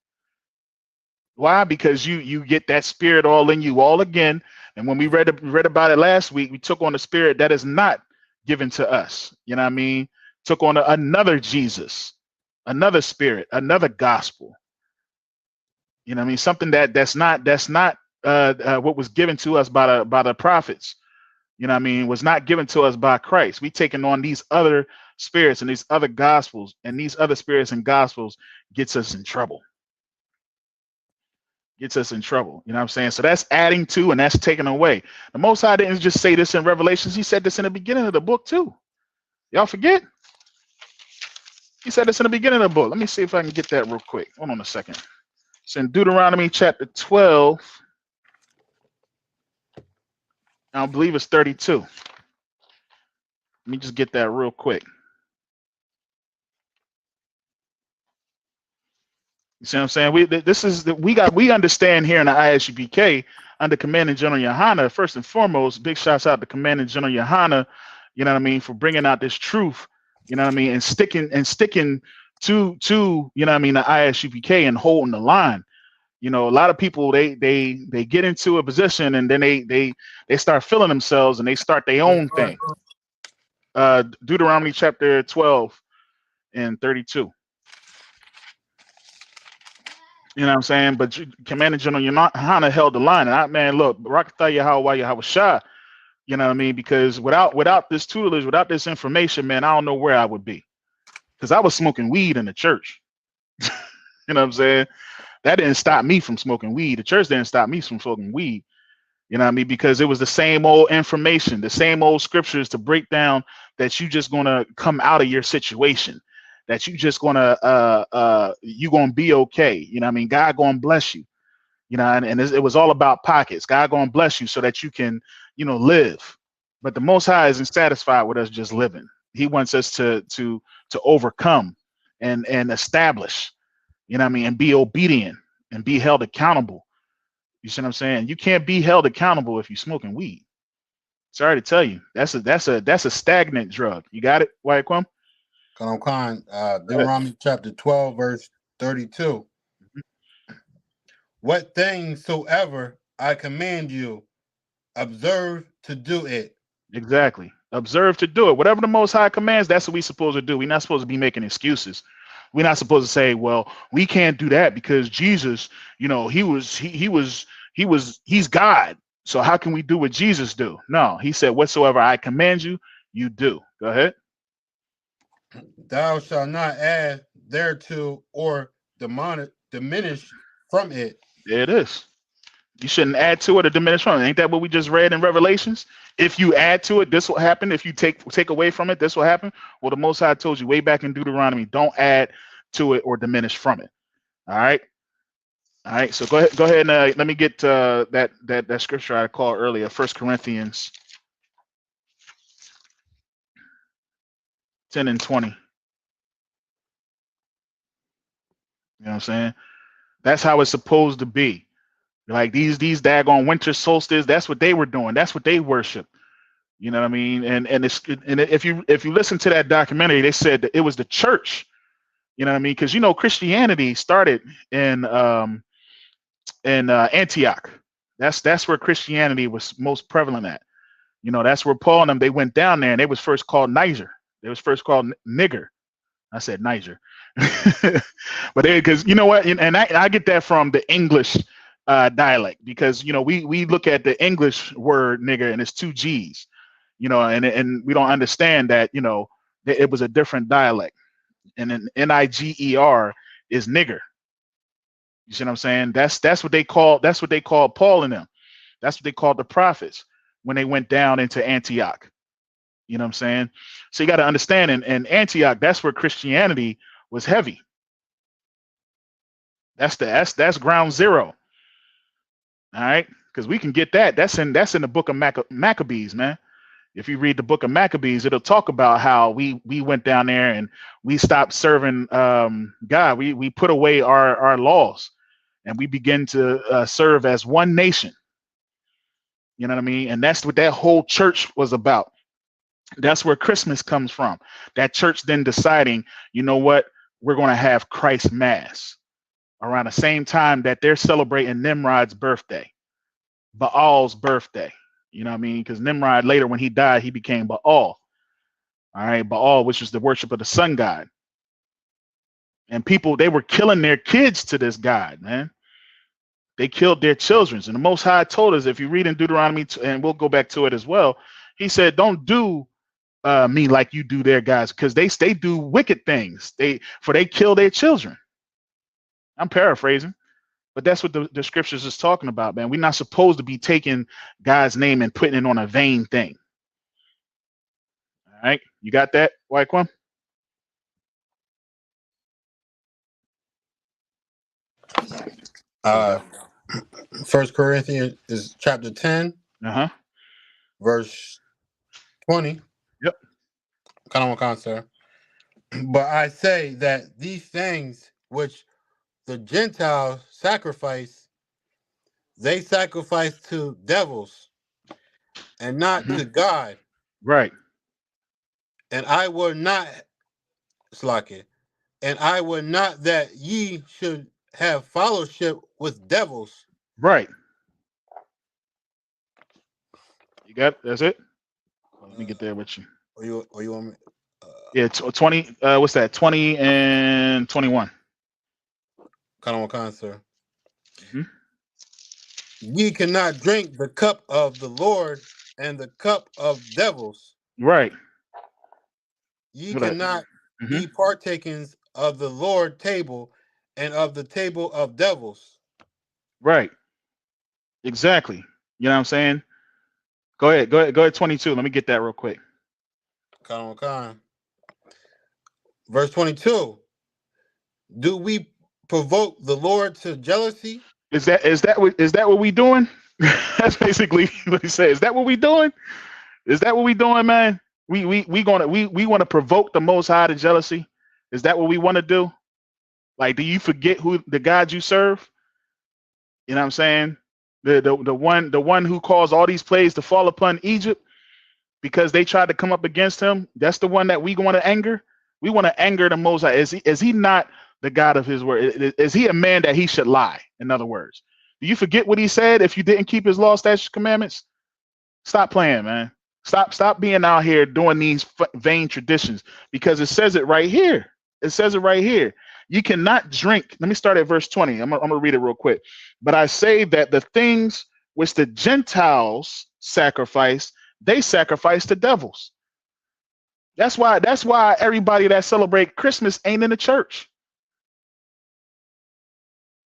Why? Because you get that spirit all in you all again. And when we read about it last week, we took on a spirit that is not given to us. You know what I mean? Took on another Jesus, another spirit, another gospel. You know what I mean? Something that's not what was given to us by the prophets. You know what I mean? Was not given to us by Christ. We taking on these other spirits and these other gospels, and these other spirits and gospels gets us in trouble. Gets us in trouble. You know what I'm saying? So that's adding to and that's taking away. The Most High didn't just say this in Revelations. He said this in the beginning of the book too. Y'all forget? He said this in the beginning of the book. Let me see if I can get that real quick. Hold on a second. It's in Deuteronomy chapter 12. I believe it's 32. Let me just get that real quick. You see what I'm saying? We understand here in the ISUPK under Commanding General Yohana. First and foremost, big shouts out to Commanding General Yohana. You know what I mean, for bringing out this truth. You know what I mean, and sticking to you know what I mean, the ISUPK and holding the line. You know, a lot of people they get into a position and then they start feeling themselves and they start their own thing. Deuteronomy chapter 12 and 32. You know what I'm saying? But Commander General Yohana held the line. And look, Barakatah Yahweh Yahweh Shah You know what I mean? Because without this tutelage, without this information, man, I don't know where I would be. Because I was smoking weed in the church. You know what I'm saying? That didn't stop me from smoking weed. The church didn't stop me from smoking weed. You know what I mean? Because it was the same old information, the same old scriptures to break down that you just gonna come out of your situation, that you just gonna you gonna be okay. You know what I mean? God gonna bless you. You know, and it was all about pockets. God gonna bless you so that you can, you know, live. But the Most High isn't satisfied with us just living. He wants us to overcome and establish. You know what I mean? And be obedient and be held accountable. You see what I'm saying? You can't be held accountable if you're smoking weed. Sorry to tell you, that's a stagnant drug. You got it, White Quam? Khan, Deuteronomy chapter 12, verse 32. What things soever I command you, observe to do it. Exactly. Observe to do it. Whatever the Most High commands, that's what we're supposed to do. We're not supposed to be making excuses. We're not supposed to say, well, we can't do that because Jesus, you know, he's God. So how can we do what Jesus do? No, he said, whatsoever I command you, you do. Go ahead. Thou shalt not add thereto or diminish from it. There it is. You shouldn't add to it or diminish from it. Ain't that what we just read in Revelations? If you add to it, this will happen. If you take away from it, this will happen. Well, the Most High told you way back in Deuteronomy, don't add to it or diminish from it. All right. All right. So go ahead and let me get that scripture I called earlier, 1 Corinthians 10 and 20. You know what I'm saying? That's how it's supposed to be. Like these daggone winter solstice, that's what they were doing. That's what they worship. You know what I mean? And if you listen to that documentary, they said that it was the church. You know what I mean? Because you know Christianity started in Antioch. That's where Christianity was most prevalent at. You know, that's where Paul and them, they went down there and they was first called Niger. They was first called nigger. I said Niger. But because you know what, and I get that from the English dialect, because you know we look at the English word nigger and it's 2 G's, you know, and we don't understand that, you know, it was a different dialect, and then Niger is nigger. You see what I'm saying? That's what they call Paul and them. That's what they called the prophets when they went down into Antioch. You know what I'm saying? So you got to understand, in Antioch, that's where Christianity was heavy. That's ground zero. All right, because we can get that. That's in the book of Maccabees, man. If you read the book of Maccabees, it'll talk about how we went down there and we stopped serving God. We put away our laws and we begin to serve as one nation. You know what I mean? And that's what that whole church was about. That's where Christmas comes from. That church then deciding, you know what, we're going to have Christ Mass around the same time that they're celebrating Nimrod's birthday, Baal's birthday. You know what I mean? Because Nimrod later, when he died, he became Baal. All right, Baal, which is the worship of the sun god. And people, they were killing their kids to this god, man. They killed their children. And the Most High told us, if you read in Deuteronomy, and we'll go back to it as well, he said, don't do me like you do their guys, because they do wicked things. They kill their children. I'm paraphrasing, but that's what the scriptures is talking about, man. We're not supposed to be taking God's name and putting it on a vain thing. All right, you got that, White Quam? First Corinthians is chapter 10, verse 20. Yep. Khan, sir. But I say that these things which the Gentiles sacrifice, they sacrifice to devils and not to God. Right. And I will not, Slack, and I will not that ye should have fellowship with devils. Right. You got, that's it? Let me get there with you. Or you want me? Yeah, 20, what's that? 20 and 21. Khan, sir. Ye cannot drink the cup of the Lord and the cup of devils. Right. Ye Hold up. cannot be partakers of the Lord's table and of the table of devils. Right. Exactly. You know what I'm saying? Go ahead. 22. Let me get that real quick. Verse 22. Do we provoke the Lord to jealousy? Is that what we doing? That's basically what he said. Is that what we doing? Is that what we doing, man? We want to provoke the Most High to jealousy. Is that what we want to do? Like, do you forget who the God you serve? You know what I'm saying? The one who caused all these plagues to fall upon Egypt because they tried to come up against him. That's the one that we want to anger. We want to anger the Most High. Is he not the God of his word? Is he a man that he should lie? In other words, do you forget what he said if you didn't keep his law, statutes, commandments? Stop playing, man. Stop being out here doing these vain traditions, because it says it right here. It says it right here. You cannot drink. Let me start at verse 20. I'm gonna read it real quick. But I say that the things which the Gentiles sacrifice, they sacrifice to devils. That's why everybody that celebrate Christmas ain't in the church.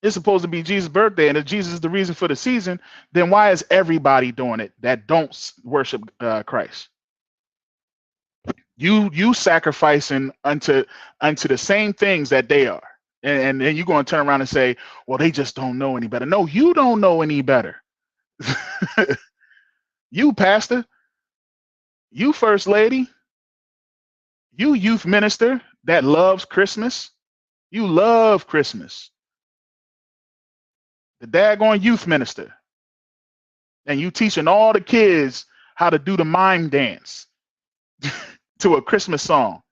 It's supposed to be Jesus' birthday, and if Jesus is the reason for the season, then why is everybody doing it that don't worship Christ? You sacrificing unto the same things that they are, and then you're going to turn around and say, well, they just don't know any better. No, you don't know any better. You pastor, you first lady, you youth minister that loves Christmas, you love Christmas. The daggone youth minister, and you teaching all the kids how to do the mime dance to a Christmas song.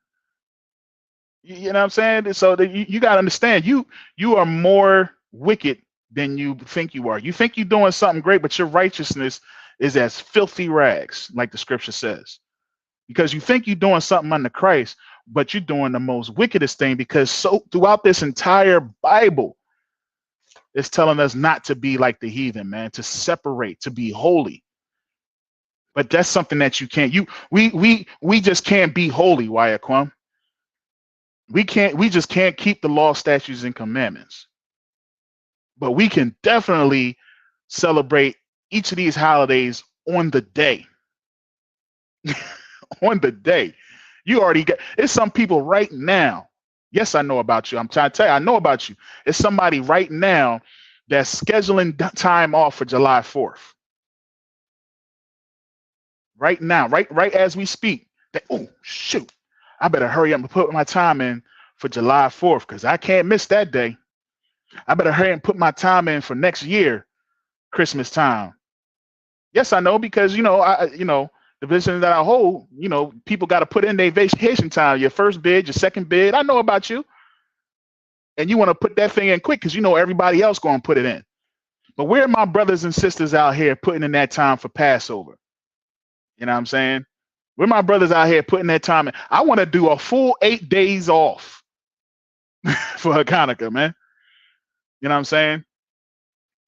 You know what I'm saying? So you got to understand, you are more wicked than you think you are. You think you're doing something great, but your righteousness is as filthy rags, like the scripture says, because you think you're doing something under Christ, but you're doing the most wickedest thing, because so throughout this entire Bible, it's telling us not to be like the heathen, man, to separate, to be holy. But that's something that you can't. We just can't be holy, Wyatt Kwum. We just can't keep the law, statutes, and commandments. But we can definitely celebrate each of these holidays on the day. On the day. You already got, it's some people right now. Yes, I know about you. I'm trying to tell you, I know about you. It's somebody right now that's scheduling time off for July 4th. Right now, right as we speak. Oh, shoot. I better hurry up and put my time in for July 4th, because I can't miss that day. I better hurry and put my time in for next year, Christmas time. Yes, I know, because, the vision that I hold, people got to put in their vacation time, your first bid, your second bid. I know about you. And you want to put that thing in quick because everybody else going to put it in. But where are my brothers and sisters out here putting in that time for Passover? You know what I'm saying? Where my brothers out here putting that time in? I want to do a full 8 days off for Hanukkah, man. You know what I'm saying?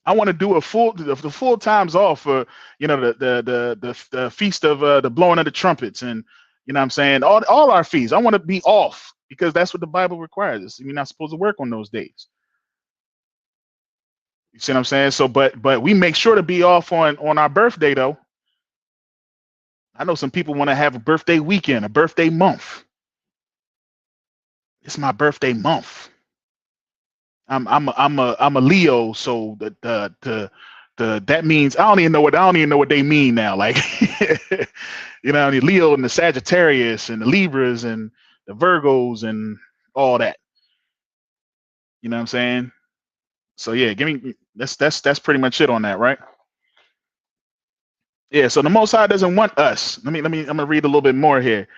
I want to do the full times off for the feast of the blowing of the trumpets, and you know what I'm saying, all our feasts. I want to be off because that's what the Bible requires us. We're not supposed to work on those days. You see what I'm saying? So, but we make sure to be off on our birthday though. I know some people want to have a birthday weekend, a birthday month. It's my birthday month. I'm a Leo, so that means I don't even know what they mean now. Like, the Leo and the Sagittarius and the Libras and the Virgos and all that. You know what I'm saying? So yeah, that's pretty much it on that, right? Yeah. So the Most High doesn't want us. I'm gonna read a little bit more here.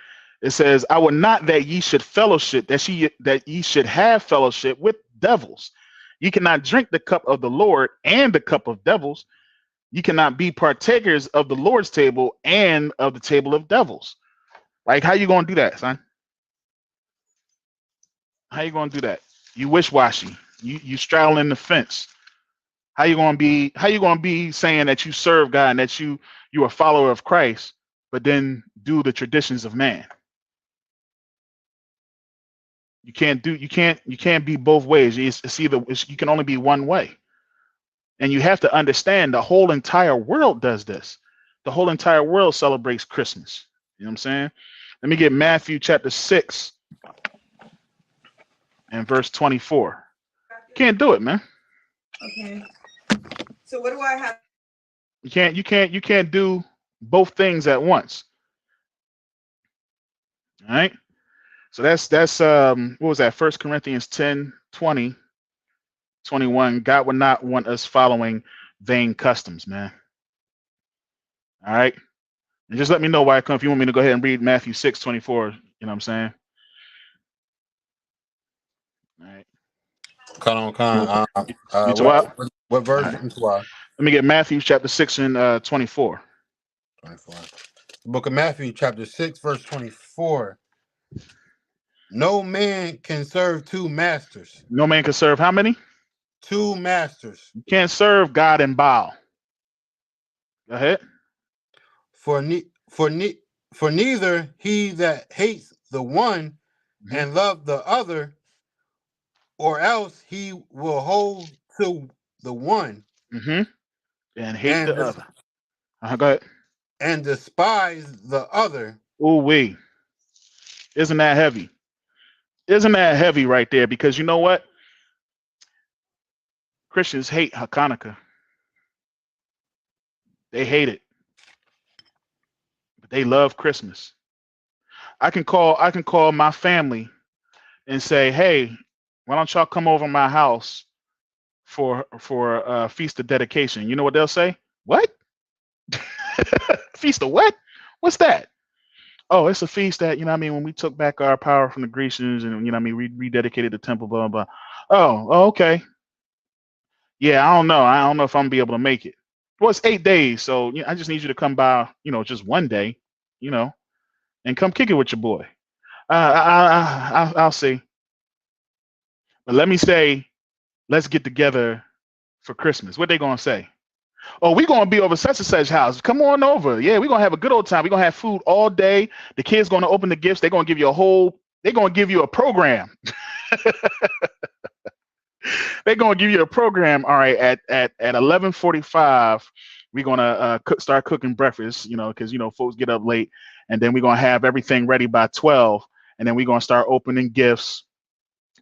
It says, "I would not that ye should fellowship, that ye should have fellowship with devils. You cannot drink the cup of the Lord and the cup of devils. You cannot be partakers of the Lord's table and of the table of devils." Like, how you gonna do that, son? How you gonna do that? You wish-washy. You straddling the fence. How you gonna be saying that you serve God and that you a follower of Christ, but then do the traditions of man? You can't be both ways. It's either you can only be one way. And you have to understand the whole entire world does this. The whole entire world celebrates Christmas. You know what I'm saying? Let me get Matthew chapter 6 and verse 24. Can't do it, man. Okay. So what do I have? You can't do both things at once. All right. So that's what was that? 1 Corinthians 10, 20, 21. God would not want us following vain customs, man. All right. And just let me know why I come. If you want me to go ahead and read Matthew 6, 24, you know what I'm saying? All right. What verse? Right. Let me get Matthew chapter 6 and 24. 24. The book of Matthew chapter 6, verse 24. No man can serve two masters. No man can serve how many? Two masters. You can't serve God and Baal. Go ahead. For neither he that hates the one and love the other, or else he will hold to the one and hate the other. Go ahead. And despise the other. Ooh wee. Isn't that heavy? Isn't that heavy right there? Because you know what? Christians hate Hanukkah. They hate it. But they love Christmas. I can call my family and say, hey, why don't y'all come over my house for a feast of dedication? You know what they'll say? What? Feast of what? What's that? Oh, it's a feast that, you know what I mean, when we took back our power from the Grecians and, you know what I mean, we rededicated the temple, blah, blah, blah. Oh, okay. Yeah, I don't know if I'm gonna be able to make it. Well, it's 8 days, so I just need you to come by, just one day, and come kick it with your boy. I'll see. But let me say, let's get together for Christmas. What they gonna say? Oh, we're gonna be over such and such house. Come on over. Yeah, we're gonna have a good old time. We're gonna have food all day. The kids gonna open the gifts. They're gonna give you a program. They're gonna give you a program. All right, at 11:45, we're gonna start cooking breakfast. Because folks get up late, and then we're gonna have everything ready by 12, and then we're gonna start opening gifts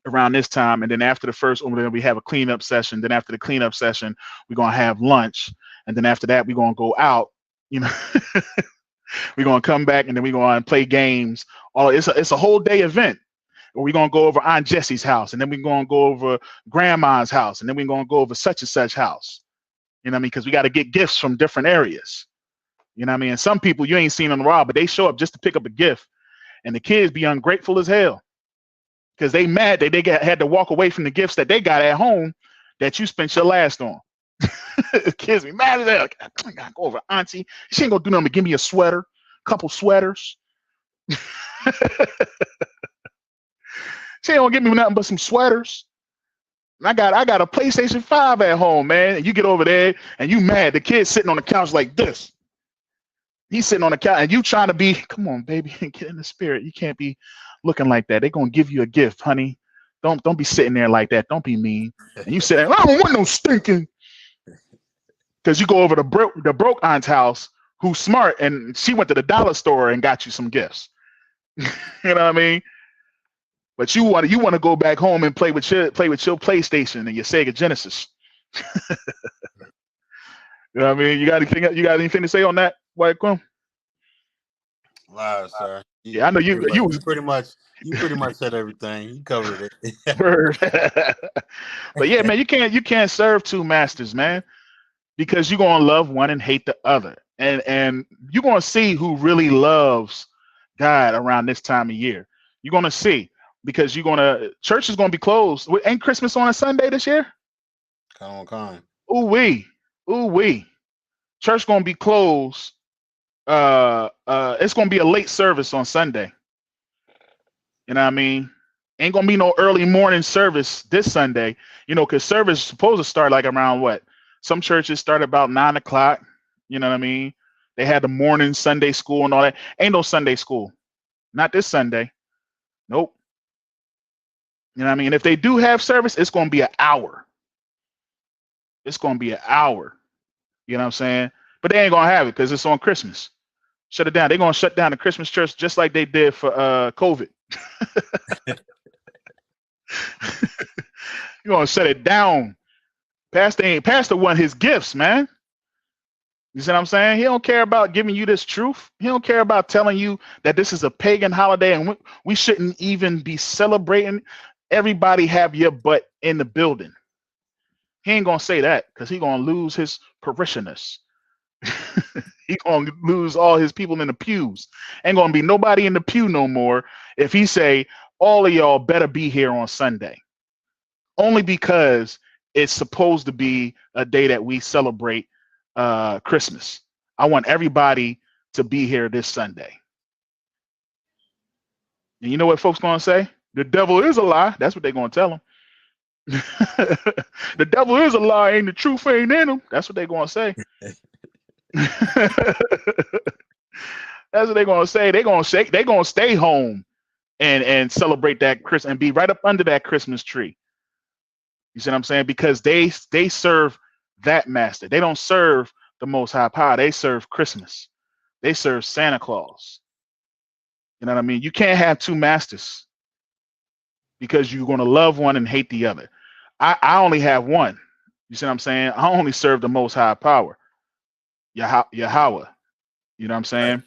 around this time. And then after the first opening, we have a cleanup session. Then after the cleanup session, we're gonna have lunch, and then after that, we're gonna go out. We're gonna come back, and then we're gonna play games. It's a whole day event. We're going to go over Aunt Jessie's house, and then we're going to go over Grandma's house, and then we're going to go over such and such house. You know what I mean? Because we got to get gifts from different areas. You know what I mean? And some people you ain't seen in a while, but they show up just to pick up a gift, and the kids be ungrateful as hell because they mad that they had to walk away from the gifts that they got at home that you spent your last on. Kids be mad as hell. I got to go over Auntie. She ain't going to do nothing but give me a sweater, a couple sweaters. She ain't gonna give me nothing but some sweaters. And I got a PlayStation 5 at home, man. And you get over there and you mad. The kid's sitting on the couch like this. He's sitting on the couch and you trying to be, come on, baby, get in the spirit. You can't be looking like that. They're gonna give you a gift, honey. Don't be sitting there like that. Don't be mean. And you sit there, I don't want no stinking. Because you go over the broke aunt's house who's smart and she went to the dollar store and got you some gifts. You know what I mean? But you want to go back home and play with your PlayStation and your Sega Genesis. You know what I mean? You got anything to say on that, White Quim? Lies, sir. Yeah, I know you pretty much said everything. You covered it. But yeah, man, you can't serve two masters, man, because you're gonna love one and hate the other, and you're gonna see who really loves God around this time of year. You're gonna see. Because church is gonna be closed. Ain't Christmas on a Sunday this year? Con. Ooh wee. Church gonna be closed. It's gonna be a late service on Sunday. You know what I mean? Ain't gonna be no early morning service this Sunday. Because service is supposed to start like around what? Some churches start about 9 o'clock. You know what I mean? They had the morning Sunday school and all that. Ain't no Sunday school. Not this Sunday. Nope. You know what I mean? If they do have service, it's going to be an hour. It's going to be an hour. You know what I'm saying? But they ain't going to have it because it's on Christmas. Shut it down. They're going to shut down the Christmas church just like they did for COVID. You're going to shut it down. Pastor want his gifts, man. You see what I'm saying? He don't care about giving you this truth. He don't care about telling you that this is a pagan holiday and we shouldn't even be celebrating. Everybody have your butt in the building. He ain't gonna say that because he gonna lose his parishioners. He gonna lose all his people in the pews. Ain't gonna be nobody in the pew no more if he say all of y'all better be here on Sunday. Only because it's supposed to be a day that we celebrate Christmas. I want everybody to be here this Sunday. And you know what folks gonna say? The devil is a lie. That's what they're gonna tell him. The devil is a lie, ain't the truth ain't in him. That's what they're gonna say. That's what they're gonna say. They're gonna stay home and celebrate that Christmas and be right up under that Christmas tree. You see what I'm saying? Because they serve that master. They don't serve the Most High Power. They serve Christmas. They serve Santa Claus. You know what I mean? You can't have two masters because you're going to love one and hate the other. I only have one. You see what I'm saying? I only serve the Most High Power, Yahweh. You know what I'm saying?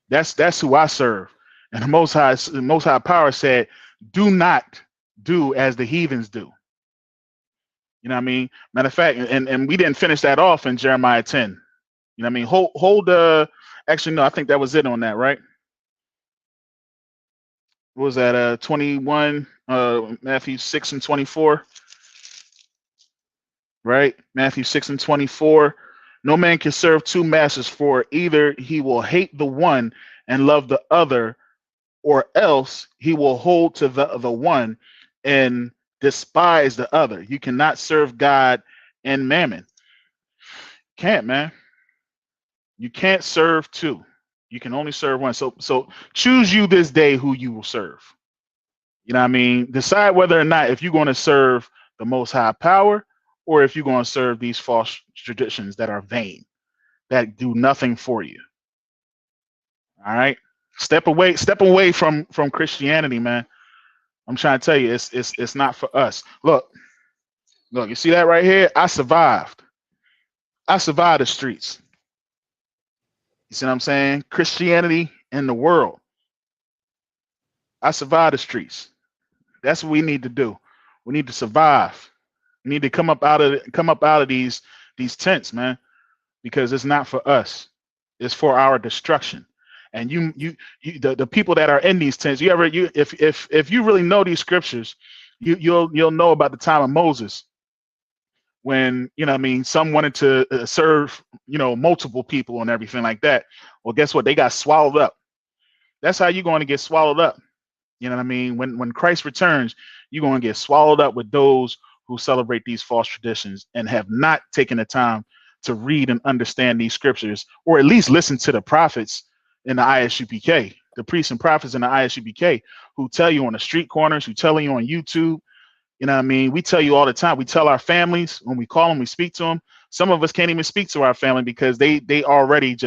That's who I serve. And the Most High Power said, "Do not do as the heathens do." You know what I mean? Matter of fact, and we didn't finish that off in Jeremiah 10. You know what I mean? Hold actually no, I think that was it on that, right? What was that? 21, Matthew 6 and 24. Right? Matthew 6 and 24. No man can serve two masters, for either he will hate the one and love the other, or else he will hold to the one and despise the other. You cannot serve God and mammon. Can't, man. You can't serve two. You can only serve one. So choose you this day who you will serve. You know what I mean? Decide whether or not if you're going to serve the Most High Power or if you're going to serve these false traditions that are vain, that do nothing for you. All right? Step away from Christianity, man. I'm trying to tell you, it's not for us. Look, you see that right here? I survived the streets. You see what I'm saying? Christianity in the world. I survived the streets. That's what we need to do. We need to survive. We need to come up out of these tents, man, because it's not for us. It's for our destruction. And the people that are in these tents, if you really know these scriptures, you'll know about the time of Moses, when, you know what I mean, some wanted to serve, multiple people and everything like that. Well, guess what? They got swallowed up. That's how you're going to get swallowed up. You know what I mean? When Christ returns, you're going to get swallowed up with those who celebrate these false traditions and have not taken the time to read and understand these scriptures, or at least listen to the prophets in the ISUPK, the priests and prophets in the ISUPK, who tell you on the street corners, who tell you on YouTube. You know what I mean? We tell you all the time. We tell our families when we call them, we speak to them. Some of us can't even speak to our family because they already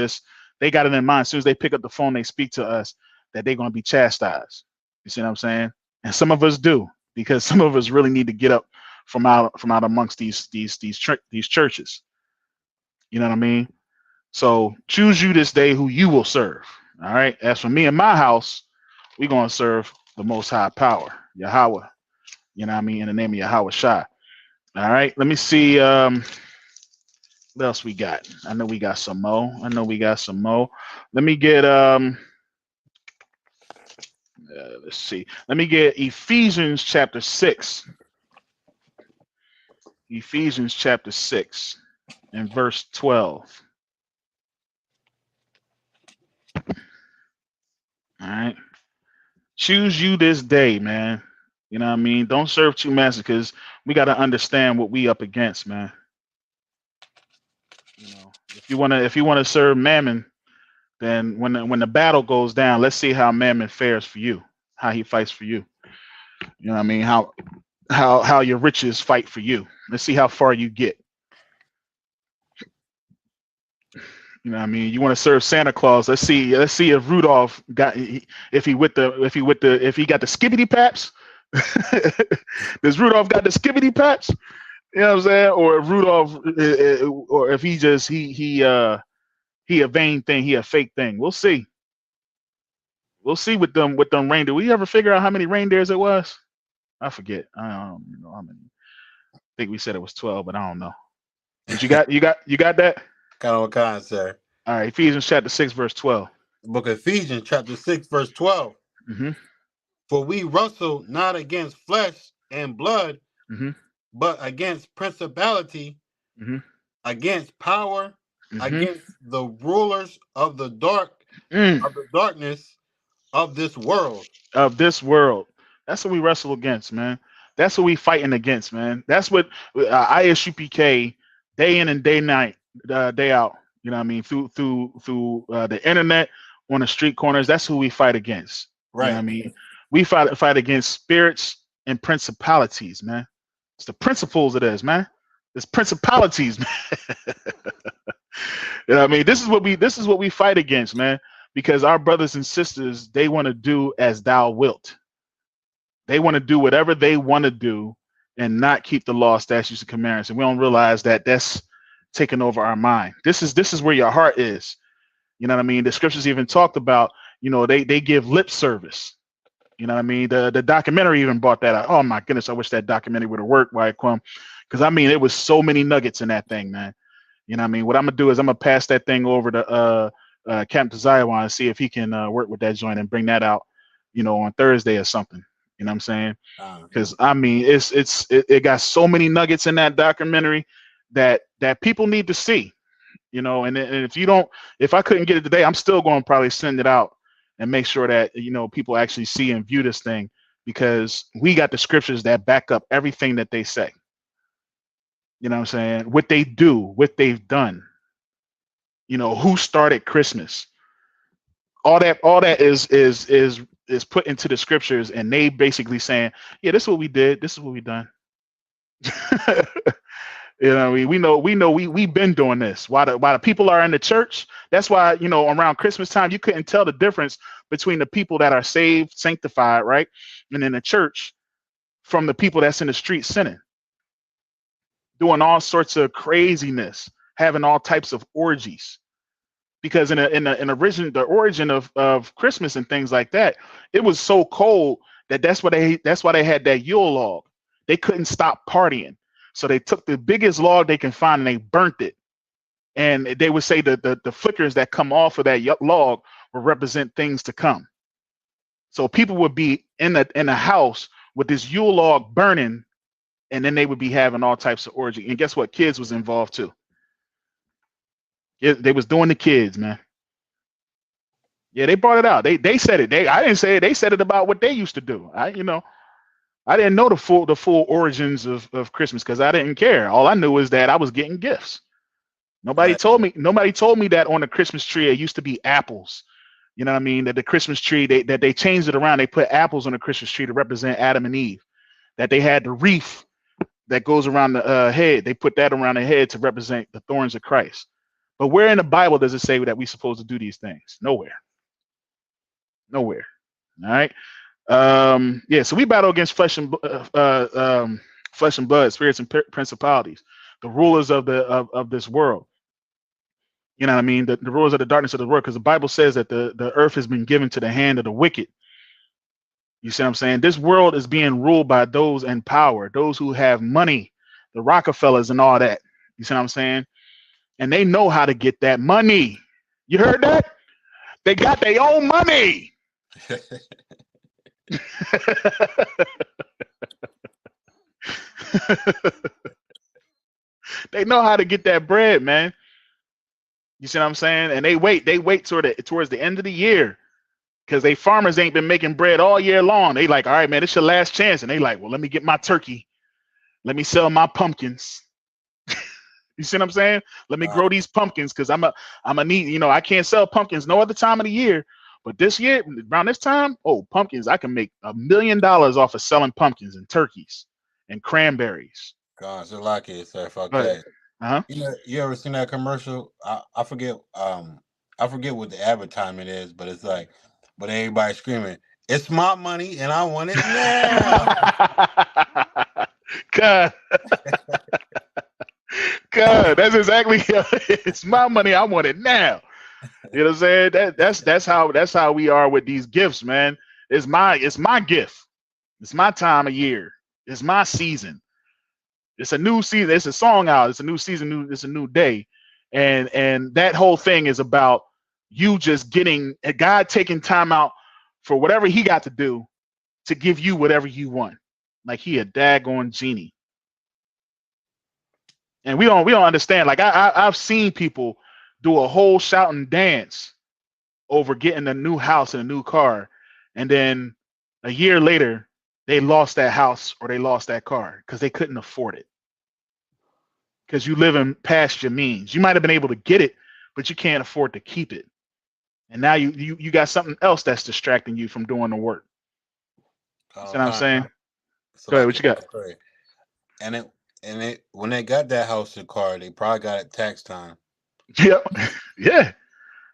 they got it in mind. As soon as they pick up the phone, they speak to us that they're going to be chastised. You see what I'm saying? And some of us do, because some of us really need to get up from out amongst these churches. You know what I mean? So choose you this day who you will serve. All right. As for me and my house, we're going to serve the Most High Power, Yahweh. You know what I mean? In the name of Yahweh Shai. All right. Let me see. What else we got? I know we got some more. Let me get let's see. Let me get Ephesians chapter 6. Ephesians chapter 6 and verse 12. All right. Choose you this day, man. You know what I mean? Don't serve two masters, because we got to understand what we up against, man. if you want to serve Mammon, then when the battle goes down, let's see how Mammon fares for you, how he fights for you. You know what I mean? How your riches fight for you. Let's see how far you get. You know what I mean? You want to serve Santa Claus. Let's see if Rudolph got if he got the skibbity paps. Does Rudolph got the skibbity paps? You know what I'm saying? Or if Rudolph or if he a vain thing, he a fake thing. We'll see. We'll see with them reindeer. We ever figure out how many reindeers it was? I forget. I don't know how many. I think we said it was 12, but I don't know. But you got that? Kind of kind, sir. All right, Ephesians chapter 6, verse 12. The book of Ephesians, chapter 6, verse 12. Mm-hmm. For we wrestle not against flesh and blood, mm-hmm. but against principality, mm-hmm. against power, mm-hmm. against the rulers of the darkness of this world. Of this world. That's what we wrestle against, man. That's what we fighting against, man. That's what ISUPK day in and day out. You know what I mean? Through the internet, on the street corners. That's who we fight against. Right. You know what I mean? We fight against spirits and principalities, man. It's the principles it is, man. It's principalities, man. You know what I mean? This is what we fight against, man. Because our brothers and sisters, they want to do as thou wilt. They want to do whatever they want to do and not keep the law, statutes, and commandments. And we don't realize that that's taking over our mind. This is where your heart is. You know what I mean? The scriptures even talked about, you know, they give lip service. You know what I mean? The documentary even brought that out. Oh my goodness, I wish that documentary would have worked, Wyquim. Because I mean, it was so many nuggets in that thing, man. You know what I mean? What I'm gonna do is I'm gonna pass that thing over to Captain Zion and see if he can work with that joint and bring that out, you know, on Thursday or something. You know what I'm saying? Because I mean, it got so many nuggets in that documentary that people need to see. You know, and if I couldn't get it today, I'm still going to probably send it out and make sure that, you know, people actually see and view this thing, because we got the scriptures that back up everything that they say. You know what I'm saying? What they do, what they've done. You know, who started Christmas. All that is put into the scriptures, and they basically saying, yeah, this is what we did, this is what we done. You know, we've been doing this. While the people are in the church, that's why, you know, around Christmas time, you couldn't tell the difference between the people that are saved, sanctified, right, and in the church, from the people that's in the street sinning, doing all sorts of craziness, having all types of orgies. Because the origin of Christmas and things like that, it was so cold that's why they had that Yule log. They couldn't stop partying. So they took the biggest log they can find and they burnt it. And they would say that the flickers that come off of that log will represent things to come. So people would be in a house with this Yule log burning, and then they would be having all types of orgy. And guess what? Kids was involved too. Yeah, they was doing the kids, man. Yeah, they brought it out. They said it. I didn't say it. They said it about what they used to do. I didn't know the full origins of Christmas, because I didn't care. All I knew was that I was getting gifts. Nobody told me that on the Christmas tree it used to be apples. You know what I mean? That the Christmas tree, they changed it around. They put apples on the Christmas tree to represent Adam and Eve. That they had the wreath that goes around the head. They put that around the head to represent the thorns of Christ. But where in the Bible does it say that we're supposed to do these things? Nowhere. All right. Yeah, so we battle against flesh and blood, spirits and principalities, the rulers of this world. You know what I mean? The rulers of the darkness of the world, because the Bible says that the earth has been given to the hand of the wicked. You see what I'm saying? This world is being ruled by those in power, those who have money, the Rockefellers and all that. You see what I'm saying? And they know how to get that money. You heard that? They got their own money. They know how to get that bread, man. You see what I'm saying? And they wait towards the end of the year, because they farmers ain't been making bread all year long. They like, all right, man, it's your last chance. And they like, well, let me get my turkey. Let me sell my pumpkins. You see what I'm saying? Let me grow these pumpkins because I'm a need, you know, I can't sell pumpkins no other time of the year. But this year, around this time, oh, pumpkins, I can make $1 million off of selling pumpkins and turkeys and cranberries. God, so like it, sir. Fuck Right. that. Uh-huh. You ever seen that commercial? I forget what the advertisement is, but it's like, but everybody screaming, "It's my money and I want it now." God. God, that's exactly it's my money. I want it now. You know what I'm saying? That's how we are with these gifts, man. It's my gift. It's my time of year. It's my season. It's a new season. It's a song out. It's a new season. It's a new day, and that whole thing is about you just getting God taking time out for whatever He got to do to give you whatever you want. Like He a daggone genie. And we don't understand. Like I've seen people do a whole shout and dance over getting a new house and a new car, and then a year later they lost that house or they lost that car because they couldn't afford it. Because you living past your means. You might have been able to get it, but you can't afford to keep it. And now you got something else that's distracting you from doing the work. You see what I'm saying? So Go ahead, what you got? And it when they got that house and car, they probably got it tax time. Yep. Yeah.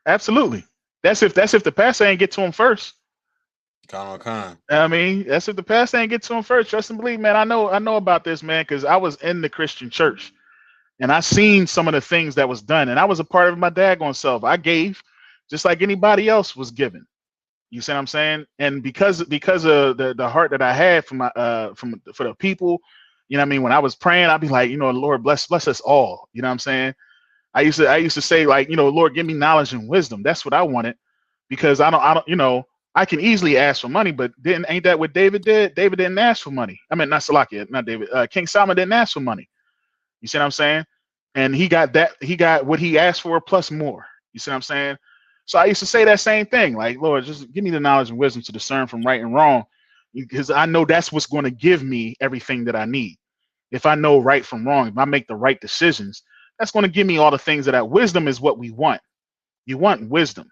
Absolutely. That's if the pastor ain't get to him first. I mean, that's if the pastor ain't get to him first. Trust and believe, man. I know about this, man, because I was in the Christian church and I seen some of the things that was done, and I was a part of my daggone self. I gave just like anybody else was given. You see what I'm saying? And because of the heart that I had for my for the people, you know what I mean? When I was praying, I'd be like, you know, Lord, bless us all. You know what I'm saying? I used to say, like, you know, Lord, give me knowledge and wisdom. That's what I wanted, because I don't, you know, I can easily ask for money, but ain't that what David did? David didn't ask for money. I mean, not Salakia, not David. King Solomon didn't ask for money. You see what I'm saying? And he got what he asked for plus more. You see what I'm saying? So I used to say that same thing, like, Lord, just give me the knowledge and wisdom to discern from right and wrong, because I know that's what's going to give me everything that I need. If I know right from wrong, if I make the right decisions, that's going to give me all the things that wisdom is what we want. You want wisdom.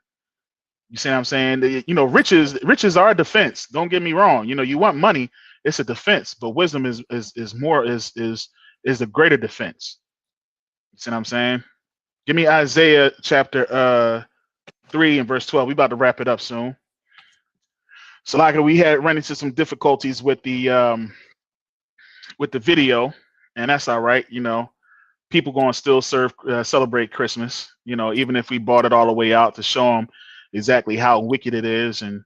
You see what I'm saying? You know, riches are a defense. Don't get me wrong. You know, you want money, it's a defense, but wisdom is a greater defense. You see what I'm saying? Give me Isaiah chapter 3 and verse 12. We about to wrap it up soon. So like we had run into some difficulties with the video, and that's all right. You know, people going to still celebrate Christmas, you know, even if we brought it all the way out to show them exactly how wicked it is and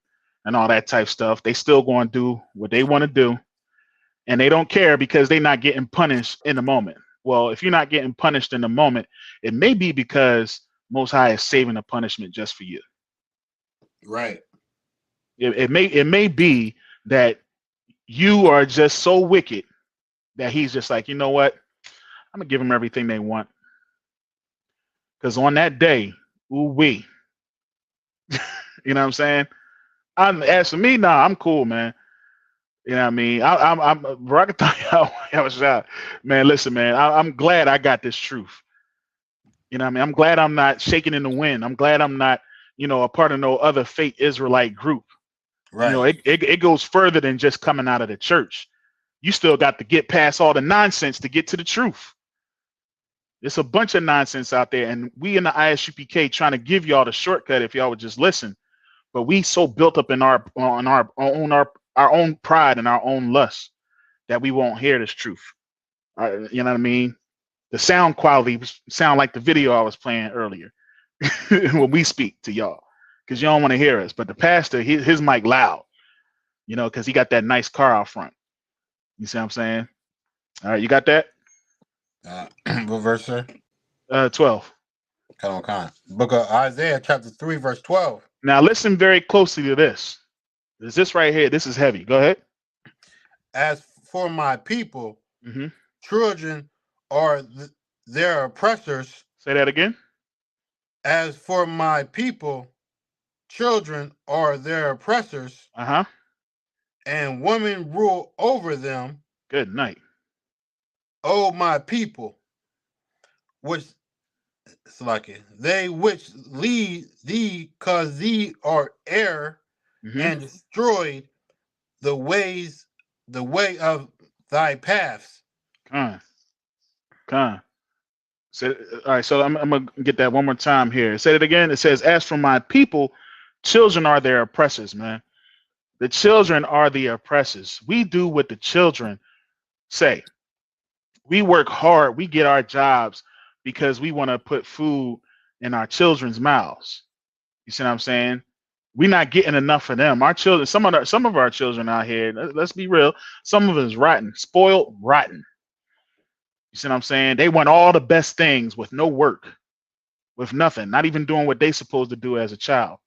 all that type stuff. They still going to do what they want to do, and they don't care because they're not getting punished in the moment. Well, if you're not getting punished in the moment, it may be because Most High is saving the punishment just for you. Right. It may be that you are just so wicked that He's just like, you know what? I'm gonna give them everything they want. Because on that day, ooh-wee. You know what I'm saying? As for me, nah, I'm cool, man. You know what I mean? I'm man, listen, man, I'm glad I got this truth. You know what I mean? I'm glad I'm not shaking in the wind. I'm glad I'm not, you know, a part of no other fake Israelite group. Right. You know, it goes further than just coming out of the church. You still got to get past all the nonsense to get to the truth. There's a bunch of nonsense out there, and we in the ISUPK trying to give y'all the shortcut if y'all would just listen. But we so built up in our own pride and our own lust that we won't hear this truth. You know what I mean? The sound quality sound like the video I was playing earlier when we speak to y'all, because you don't want to hear us. But the pastor, his mic loud, you know, because he got that nice car out front. You see what I'm saying? All right, you got that? What verse, sir? 12. Book of Isaiah, chapter 3, verse 12. Now listen very closely to this. Is this right here? This is heavy. Go ahead. As for my people, children are their oppressors. Say that again. As for my people, children are their oppressors. And women rule over them. Good night. Oh, my people, which it's like they which lead thee, cause thee are error, and destroyed the way of thy paths. Con. So, all right, so I'm gonna get that one more time here. Say it again. It says, "As for my people, children are their oppressors." Man, the children are the oppressors. We do what the children say. We work hard. We get our jobs because we want to put food in our children's mouths. You see what I'm saying? We're not getting enough of them. Our children, some of our children out here, let's be real, some of us rotten, spoiled, rotten. You see what I'm saying? They want all the best things with no work, with nothing, not even doing what they supposed to do as a child.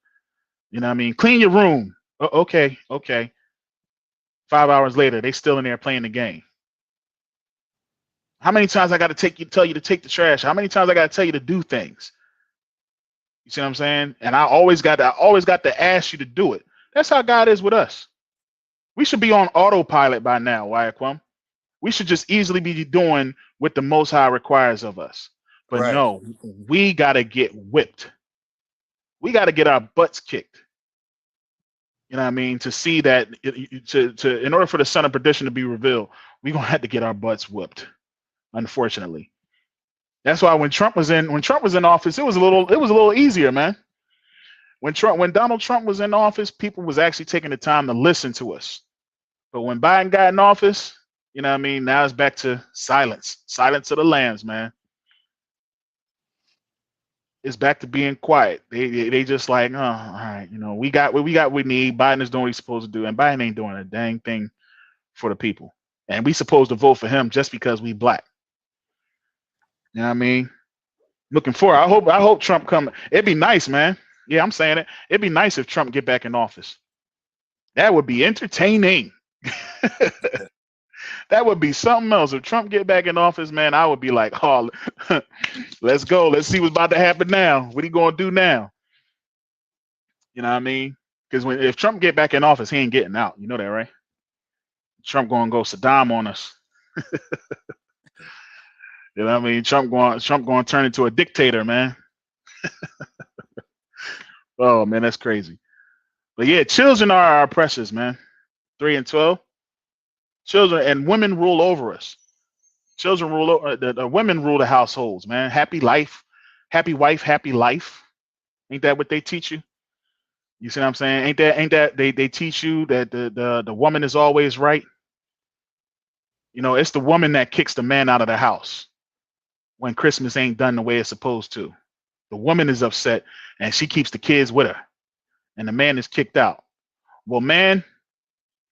You know what I mean? Clean your room. Okay. 5 hours later, they still in there playing the game. How many times I got to tell you to take the trash? How many times I got to tell you to do things? You see what I'm saying? And I always got to ask you to do it. That's how God is with us. We should be on autopilot by now, Wyaquam. We should just easily be doing what the Most High requires of us. But Right. no, we got to get whipped. We got to get our butts kicked. You know what I mean? To see that, in order for the son of perdition to be revealed, we're going to have to get our butts whooped, unfortunately. That's why when Trump was in office, it was a little easier, man. When Donald Trump was in office, people was actually taking the time to listen to us. But when Biden got in office, you know what I mean? Now it's back to silence. Silence of the lambs, man. It's back to being quiet. They just like, oh, all right, you know, we got what we need. Biden is doing what he's supposed to do, and Biden ain't doing a dang thing for the people. And we supposed to vote for him just because we black. You know what I mean? Looking forward. I hope Trump come. It'd be nice, man. Yeah, I'm saying it. It'd be nice if Trump get back in office. That would be entertaining. That would be something else. If Trump get back in office, man, I would be like, oh, let's go. Let's see what's about to happen now. What he gonna do now? You know what I mean? Because if Trump get back in office, he ain't getting out. You know that, right? Trump gonna go Saddam on us. You know what I mean? Trump going to turn into a dictator, man. Oh man, that's crazy. But yeah, children are our oppressors, man. 3 and 12. Children and women rule over us. Children rule over the women rule the households, man. Happy life, happy wife, happy life. Ain't that what they teach you? You see what I'm saying? Ain't that they teach you that the woman is always right? You know, it's the woman that kicks the man out of the house when Christmas ain't done the way it's supposed to. The woman is upset and she keeps the kids with her, and the man is kicked out. Well, man,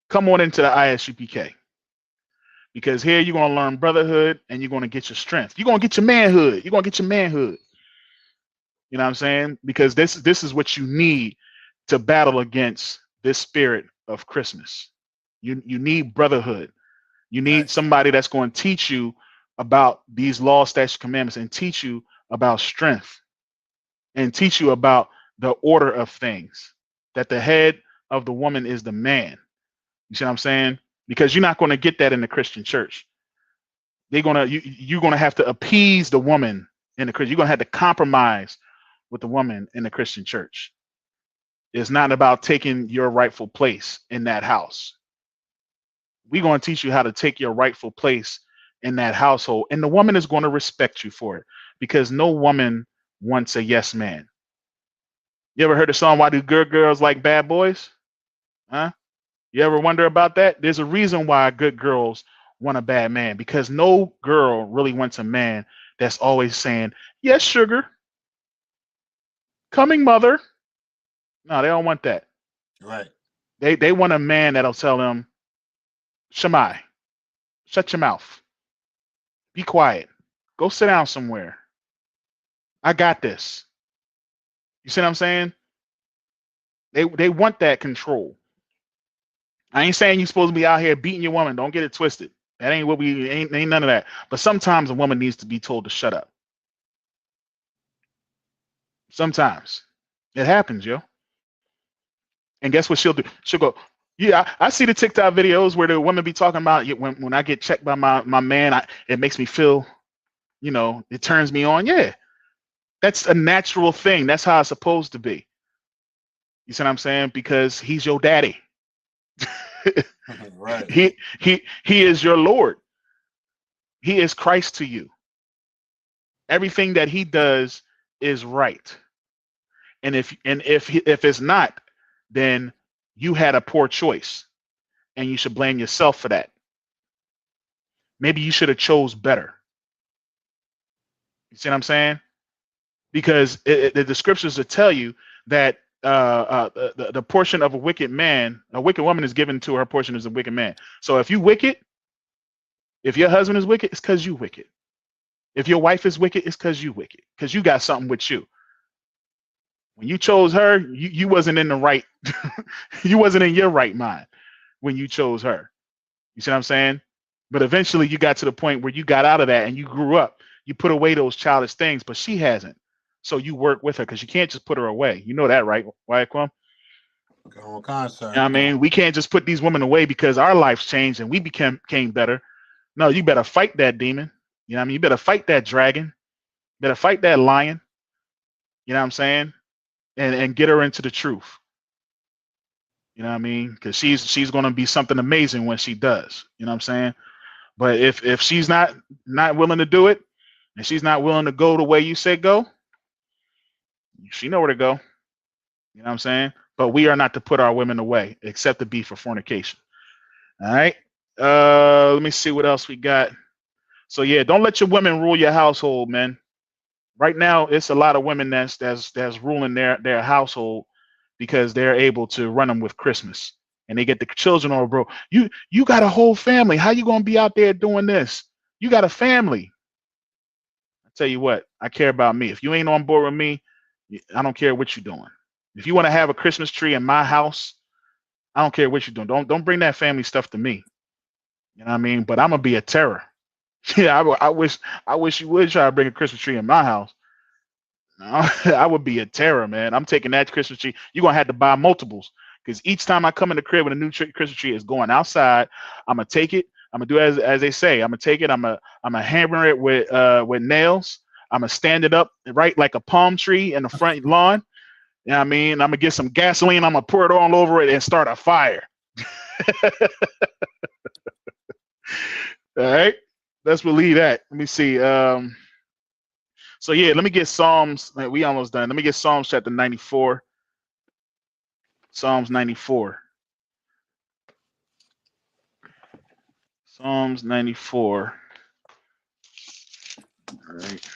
come on into the ISUPK, because here you're going to learn brotherhood and you're going to get your strength. You're going to get your manhood. You're going to get your manhood. You know what I'm saying? Because this is what you need to battle against this spirit of Christmas. You need brotherhood. You need somebody that's going to teach you about these laws, statutes, commandments, and teach you about strength and teach you about the order of things, that the head of the woman is the man. You see what I'm saying? Because you're not going to get that in the Christian church. You're going to have to appease the woman in the Christian. You're going to have to compromise with the woman in the Christian church. It's not about taking your rightful place in that house. We're going to teach you how to take your rightful place in that household, and the woman is going to respect you for it, because no woman wants a yes man. You ever heard the song "Why Do Good Girls Like Bad Boys"? Huh? You ever wonder about that? There's a reason why good girls want a bad man, because no girl really wants a man that's always saying, "Yes, sugar. Coming, mother." No, they don't want that. Right. They want a man that'll tell them, "Shammai, shut your mouth. Be quiet. Go sit down somewhere. I got this." You see what I'm saying? They want that control. I ain't saying you're supposed to be out here beating your woman. Don't get it twisted. That ain't what we ain't none of that. But sometimes a woman needs to be told to shut up. Sometimes it happens, yo. And guess what she'll do? She'll go, yeah, I see the TikTok videos where the women be talking about when I get checked by my man, it makes me feel you know, it turns me on. Yeah, that's a natural thing. That's how it's supposed to be. You see what I'm saying? Because he's your daddy. Right. He is your Lord. He is Christ to you. Everything that he does is right. And if it's not, then you had a poor choice, and you should blame yourself for that. Maybe you should have chose better. You see what I'm saying? Because the scriptures will tell you that the portion of a wicked man, a wicked woman is given to her portion as a wicked man. So if you wicked, if your husband is wicked, it's because you wicked. If your wife is wicked, it's because you wicked. Because you got something with you. When you chose her, you wasn't in the right, you wasn't in your right mind when you chose her. You see what I'm saying? But eventually you got to the point where you got out of that and you grew up. You put away those childish things, but she hasn't. So you work with her because you can't just put her away. You know that, right, Wyatt Kwum? On concert. You know what I mean? We can't just put these women away because our lives changed and we became better. No, you better fight that demon. You know what I mean? You better fight that dragon. You better fight that lion. You know what I'm saying? And get her into the truth. You know what I mean? Because she's going to be something amazing when she does. You know what I'm saying? But if she's not willing to do it, and she's not willing to go the way you said go, she know where to go. You know what I'm saying? But we are not to put our women away, except to be for fornication. All right. Let me see what else we got. So yeah, don't let your women rule your household, man. Right now, it's a lot of women that's ruling their household because they're able to run them with Christmas, and they get the children over, bro. You got a whole family. How you gonna be out there doing this? You got a family. I tell you what, I care about me. If you ain't on board with me, I don't care what you're doing. If you want to have a Christmas tree in my house, I don't care what you're doing. Don't bring that family stuff to me. You know what I mean? But I'm gonna be a terror. Yeah, I wish you would try to bring a Christmas tree in my house. No, I would be a terror, man. I'm taking that Christmas tree. You're gonna have to buy multiples because each time I come in the crib with a new Christmas tree, is going outside. I'm gonna take it. I'm gonna do as they say. I'm gonna take it. I'm gonna hammer it with nails. I'm gonna stand it up right like a palm tree in the front lawn. You know what I mean? I'm gonna get some gasoline. I'm gonna pour it all over it and start a fire. All right. Let's believe that. Let me see. So yeah, let me get Psalms. We almost done. Let me get Psalms chapter 94. Psalms 94. Psalms 94. All right.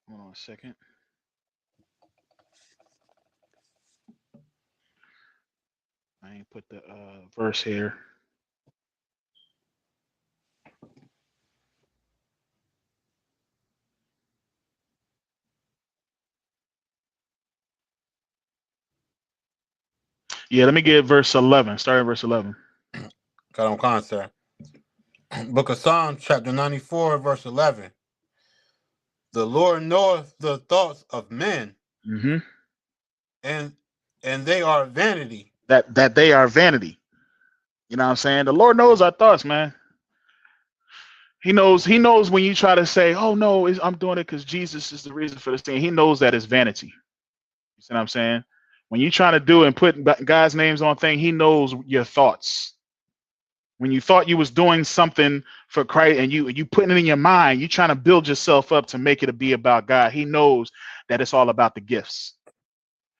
Hold on a second. I ain't put the verse here. Yeah, let me get verse 11. Start at verse 11. Got on concert. Book of Psalms, chapter 94, verse 11. The Lord knoweth the thoughts of men, Mm-hmm. and they are vanity. That they are vanity. You know what I'm saying? The Lord knows our thoughts, man. He knows when you try to say, oh no, I'm doing it because Jesus is the reason for this thing. He knows that it's vanity. You see what I'm saying? When you trying to do and put God's names on thing, he knows your thoughts. When you thought you was doing something for Christ and you putting it in your mind, you trying to build yourself up to make it be about God. He knows that it's all about the gifts.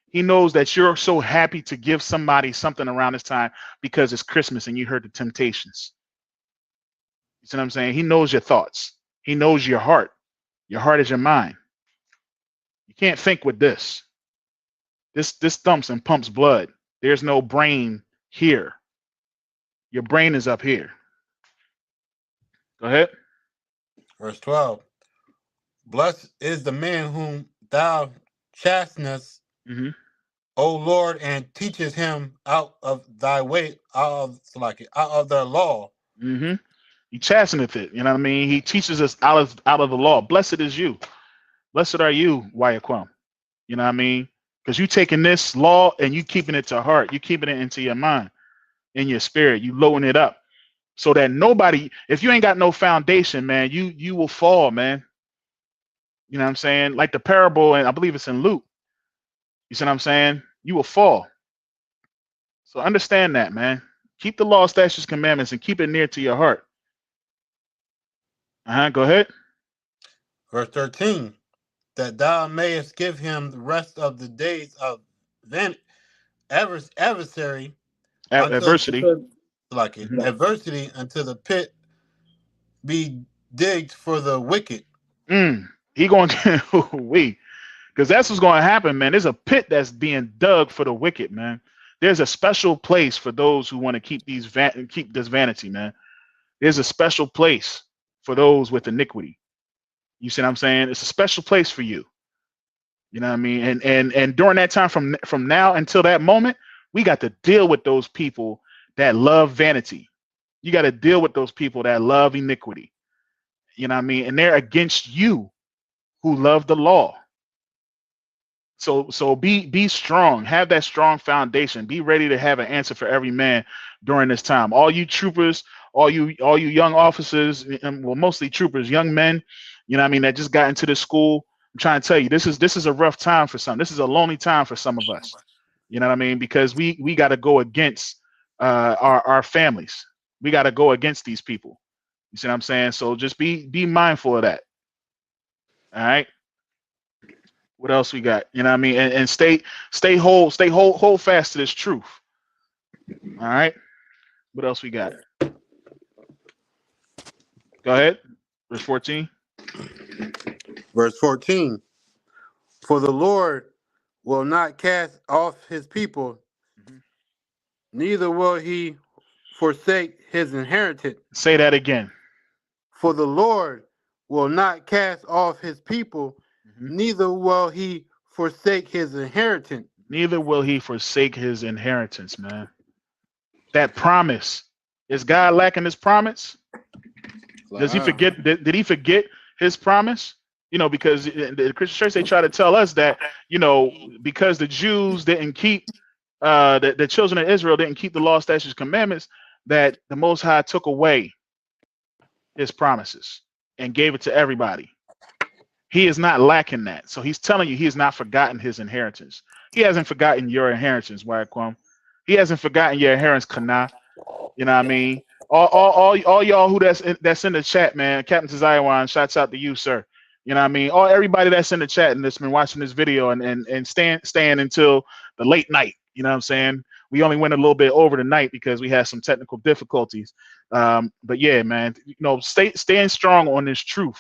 He knows that you're so happy to give somebody something around this time because it's Christmas and you heard the Temptations. You see what I'm saying? He knows your thoughts. He knows your heart. Your heart is your mind. You can't think with this. This thumps and pumps blood. There's no brain here. Your brain is up here. Go ahead. Verse 12. Blessed is the man whom thou chastenest, Mm-hmm. O Lord, and teaches him out of thy way, out of their law. Mm-hmm. He chasteneth it. You know what I mean? He teaches us out of the law. Blessed is you. Blessed are you, Yaquam. You know what I mean? Because you taking this law and you keeping it to heart. You keeping it into your mind, in your spirit. You loading it up so that nobody, if you ain't got no foundation, man, you will fall, man. You know what I'm saying? Like the parable, and I believe it's in Luke. You see what I'm saying? You will fall. So understand that, man. Keep the law, statutes, commandments, and keep it near to your heart. Go ahead. Verse 13, that thou mayest give him the rest of the days of adversary, Adversity. Adversity until the pit be digged for the wicked. He going to because that's what's going to happen, man. There's a pit that's being dug for the wicked, man. There's a special place for those who want to keep this vanity, man. There's a special place for those with iniquity. You see what I'm saying? It's a special place for you. You know what I mean? And during that time, from now until that moment, we got to deal with those people that love vanity. You got to deal with those people that love iniquity. You know what I mean? And they're against you who love the law. So be strong. Have that strong foundation. Be ready to have an answer for every man during this time. All you troopers, all you young officers, well, mostly troopers, young men, you know what I mean, that just got into the school. I'm trying to tell you, this is a rough time for some. This is a lonely time for some of us. You know what I mean? Because we got to go against our families. We got to go against these people. You see what I'm saying? So just be mindful of that. All right. What else we got? You know what I mean? And hold fast to this truth. All right. What else we got? Go ahead. Verse 14. Verse 14. For the Lord will not cast off his people, neither will he forsake his inheritance. Say that again. For the Lord will not cast off his people, neither will he forsake his inheritance. Neither will he forsake his inheritance, man. That promise. Is God lacking his promise? Does he forget? Did he forget his promise? You know, because in the Christian church, they try to tell us that, you know, because the Jews didn't keep, the children of Israel didn't keep the law, statutes, commandments, that the Most High took away his promises and gave it to everybody. He is not lacking that. So he's telling you he has not forgotten his inheritance. He hasn't forgotten your inheritance, Yaquam. He hasn't forgotten your inheritance, Kana. You know what I mean? All y'all who that's in the chat, man. Captain Tazayawan, shouts out to you, sir. You know what I mean? Everybody that's in the chat and that's been watching this video and staying until the late night. You know what I'm saying? We only went a little bit over the night because we had some technical difficulties. But yeah, man, you know, staying strong on this truth.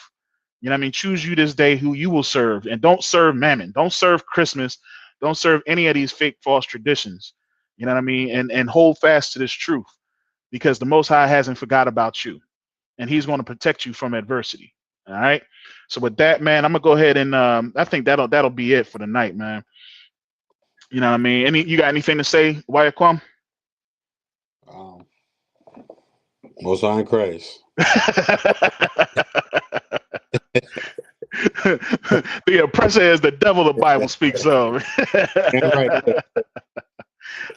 You know what I mean? Choose you this day who you will serve, and don't serve Mammon. Don't serve Christmas. Don't serve any of these fake false traditions. You know what I mean? And hold fast to this truth, because the Most High hasn't forgot about you, and he's going to protect you from adversity. All right. So with that, man, I'm gonna go ahead and I think that'll be it for the night, man. You know what I mean? You got anything to say, Yaquam? Most High in Christ. The oppressor is the devil, the Bible speaks of.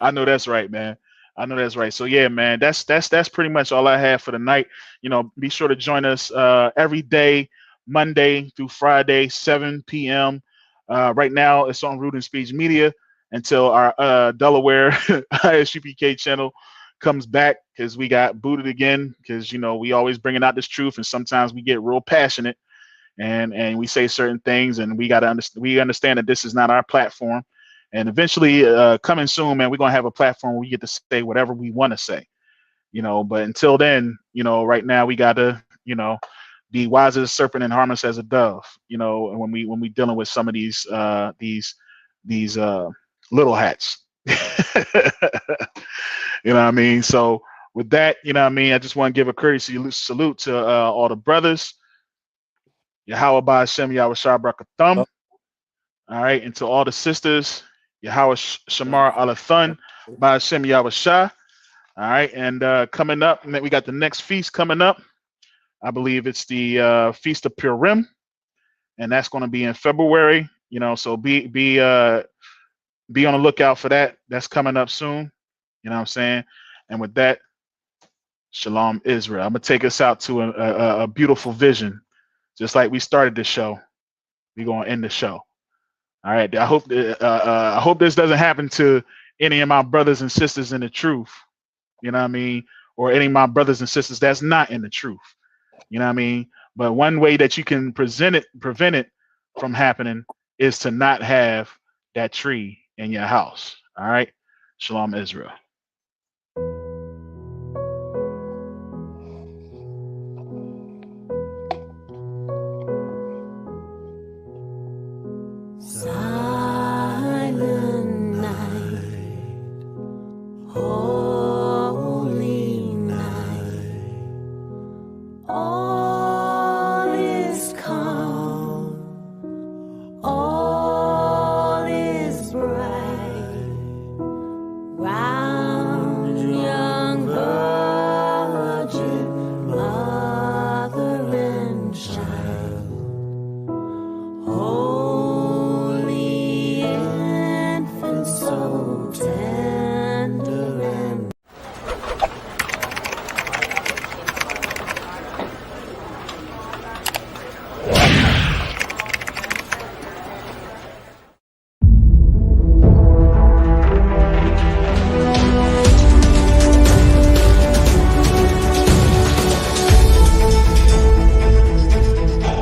I know that's right, man. I know that's right. So yeah, man, that's pretty much all I have for the night. You know, be sure to join us every day, Monday through Friday, 7 p.m. Right now, it's on Root and Speech Media until our Delaware ISUPK channel comes back, because we got booted again, because, you know, we always bringing out this truth, and sometimes we get real passionate and we say certain things, and we understand that this is not our platform. And eventually, coming soon, man, we're gonna have a platform where we get to say whatever we want to say, you know. But until then, you know, right now we gotta, you know, be wise as a serpent and harmless as a dove, you know, when we dealing with some of these little hats. You know what I mean? So with that, you know what I mean, I just want to give a courtesy salute to all the brothers. Yahweh Ba'ashem Yahweh Shabrak. All right, and to all the sisters, Yahweh Shamar Alathan, Ba'ashem Yahweh Shah. All right, and coming up, and then we got the next feast coming up. I believe it's the Feast of Purim, and that's going to be in February. You know, so be on the lookout for that. That's coming up soon. You know what I'm saying? And with that, Shalom Israel. I'm gonna take us out to a beautiful vision, just like we started the show. We're gonna end the show. All right. I hope this doesn't happen to any of my brothers and sisters in the truth. You know what I mean? Or any of my brothers and sisters that's not in the truth. You know what I mean? But one way that you can prevent it from happening is to not have that tree in your house. All right. Shalom Israel. Silent night. Oh.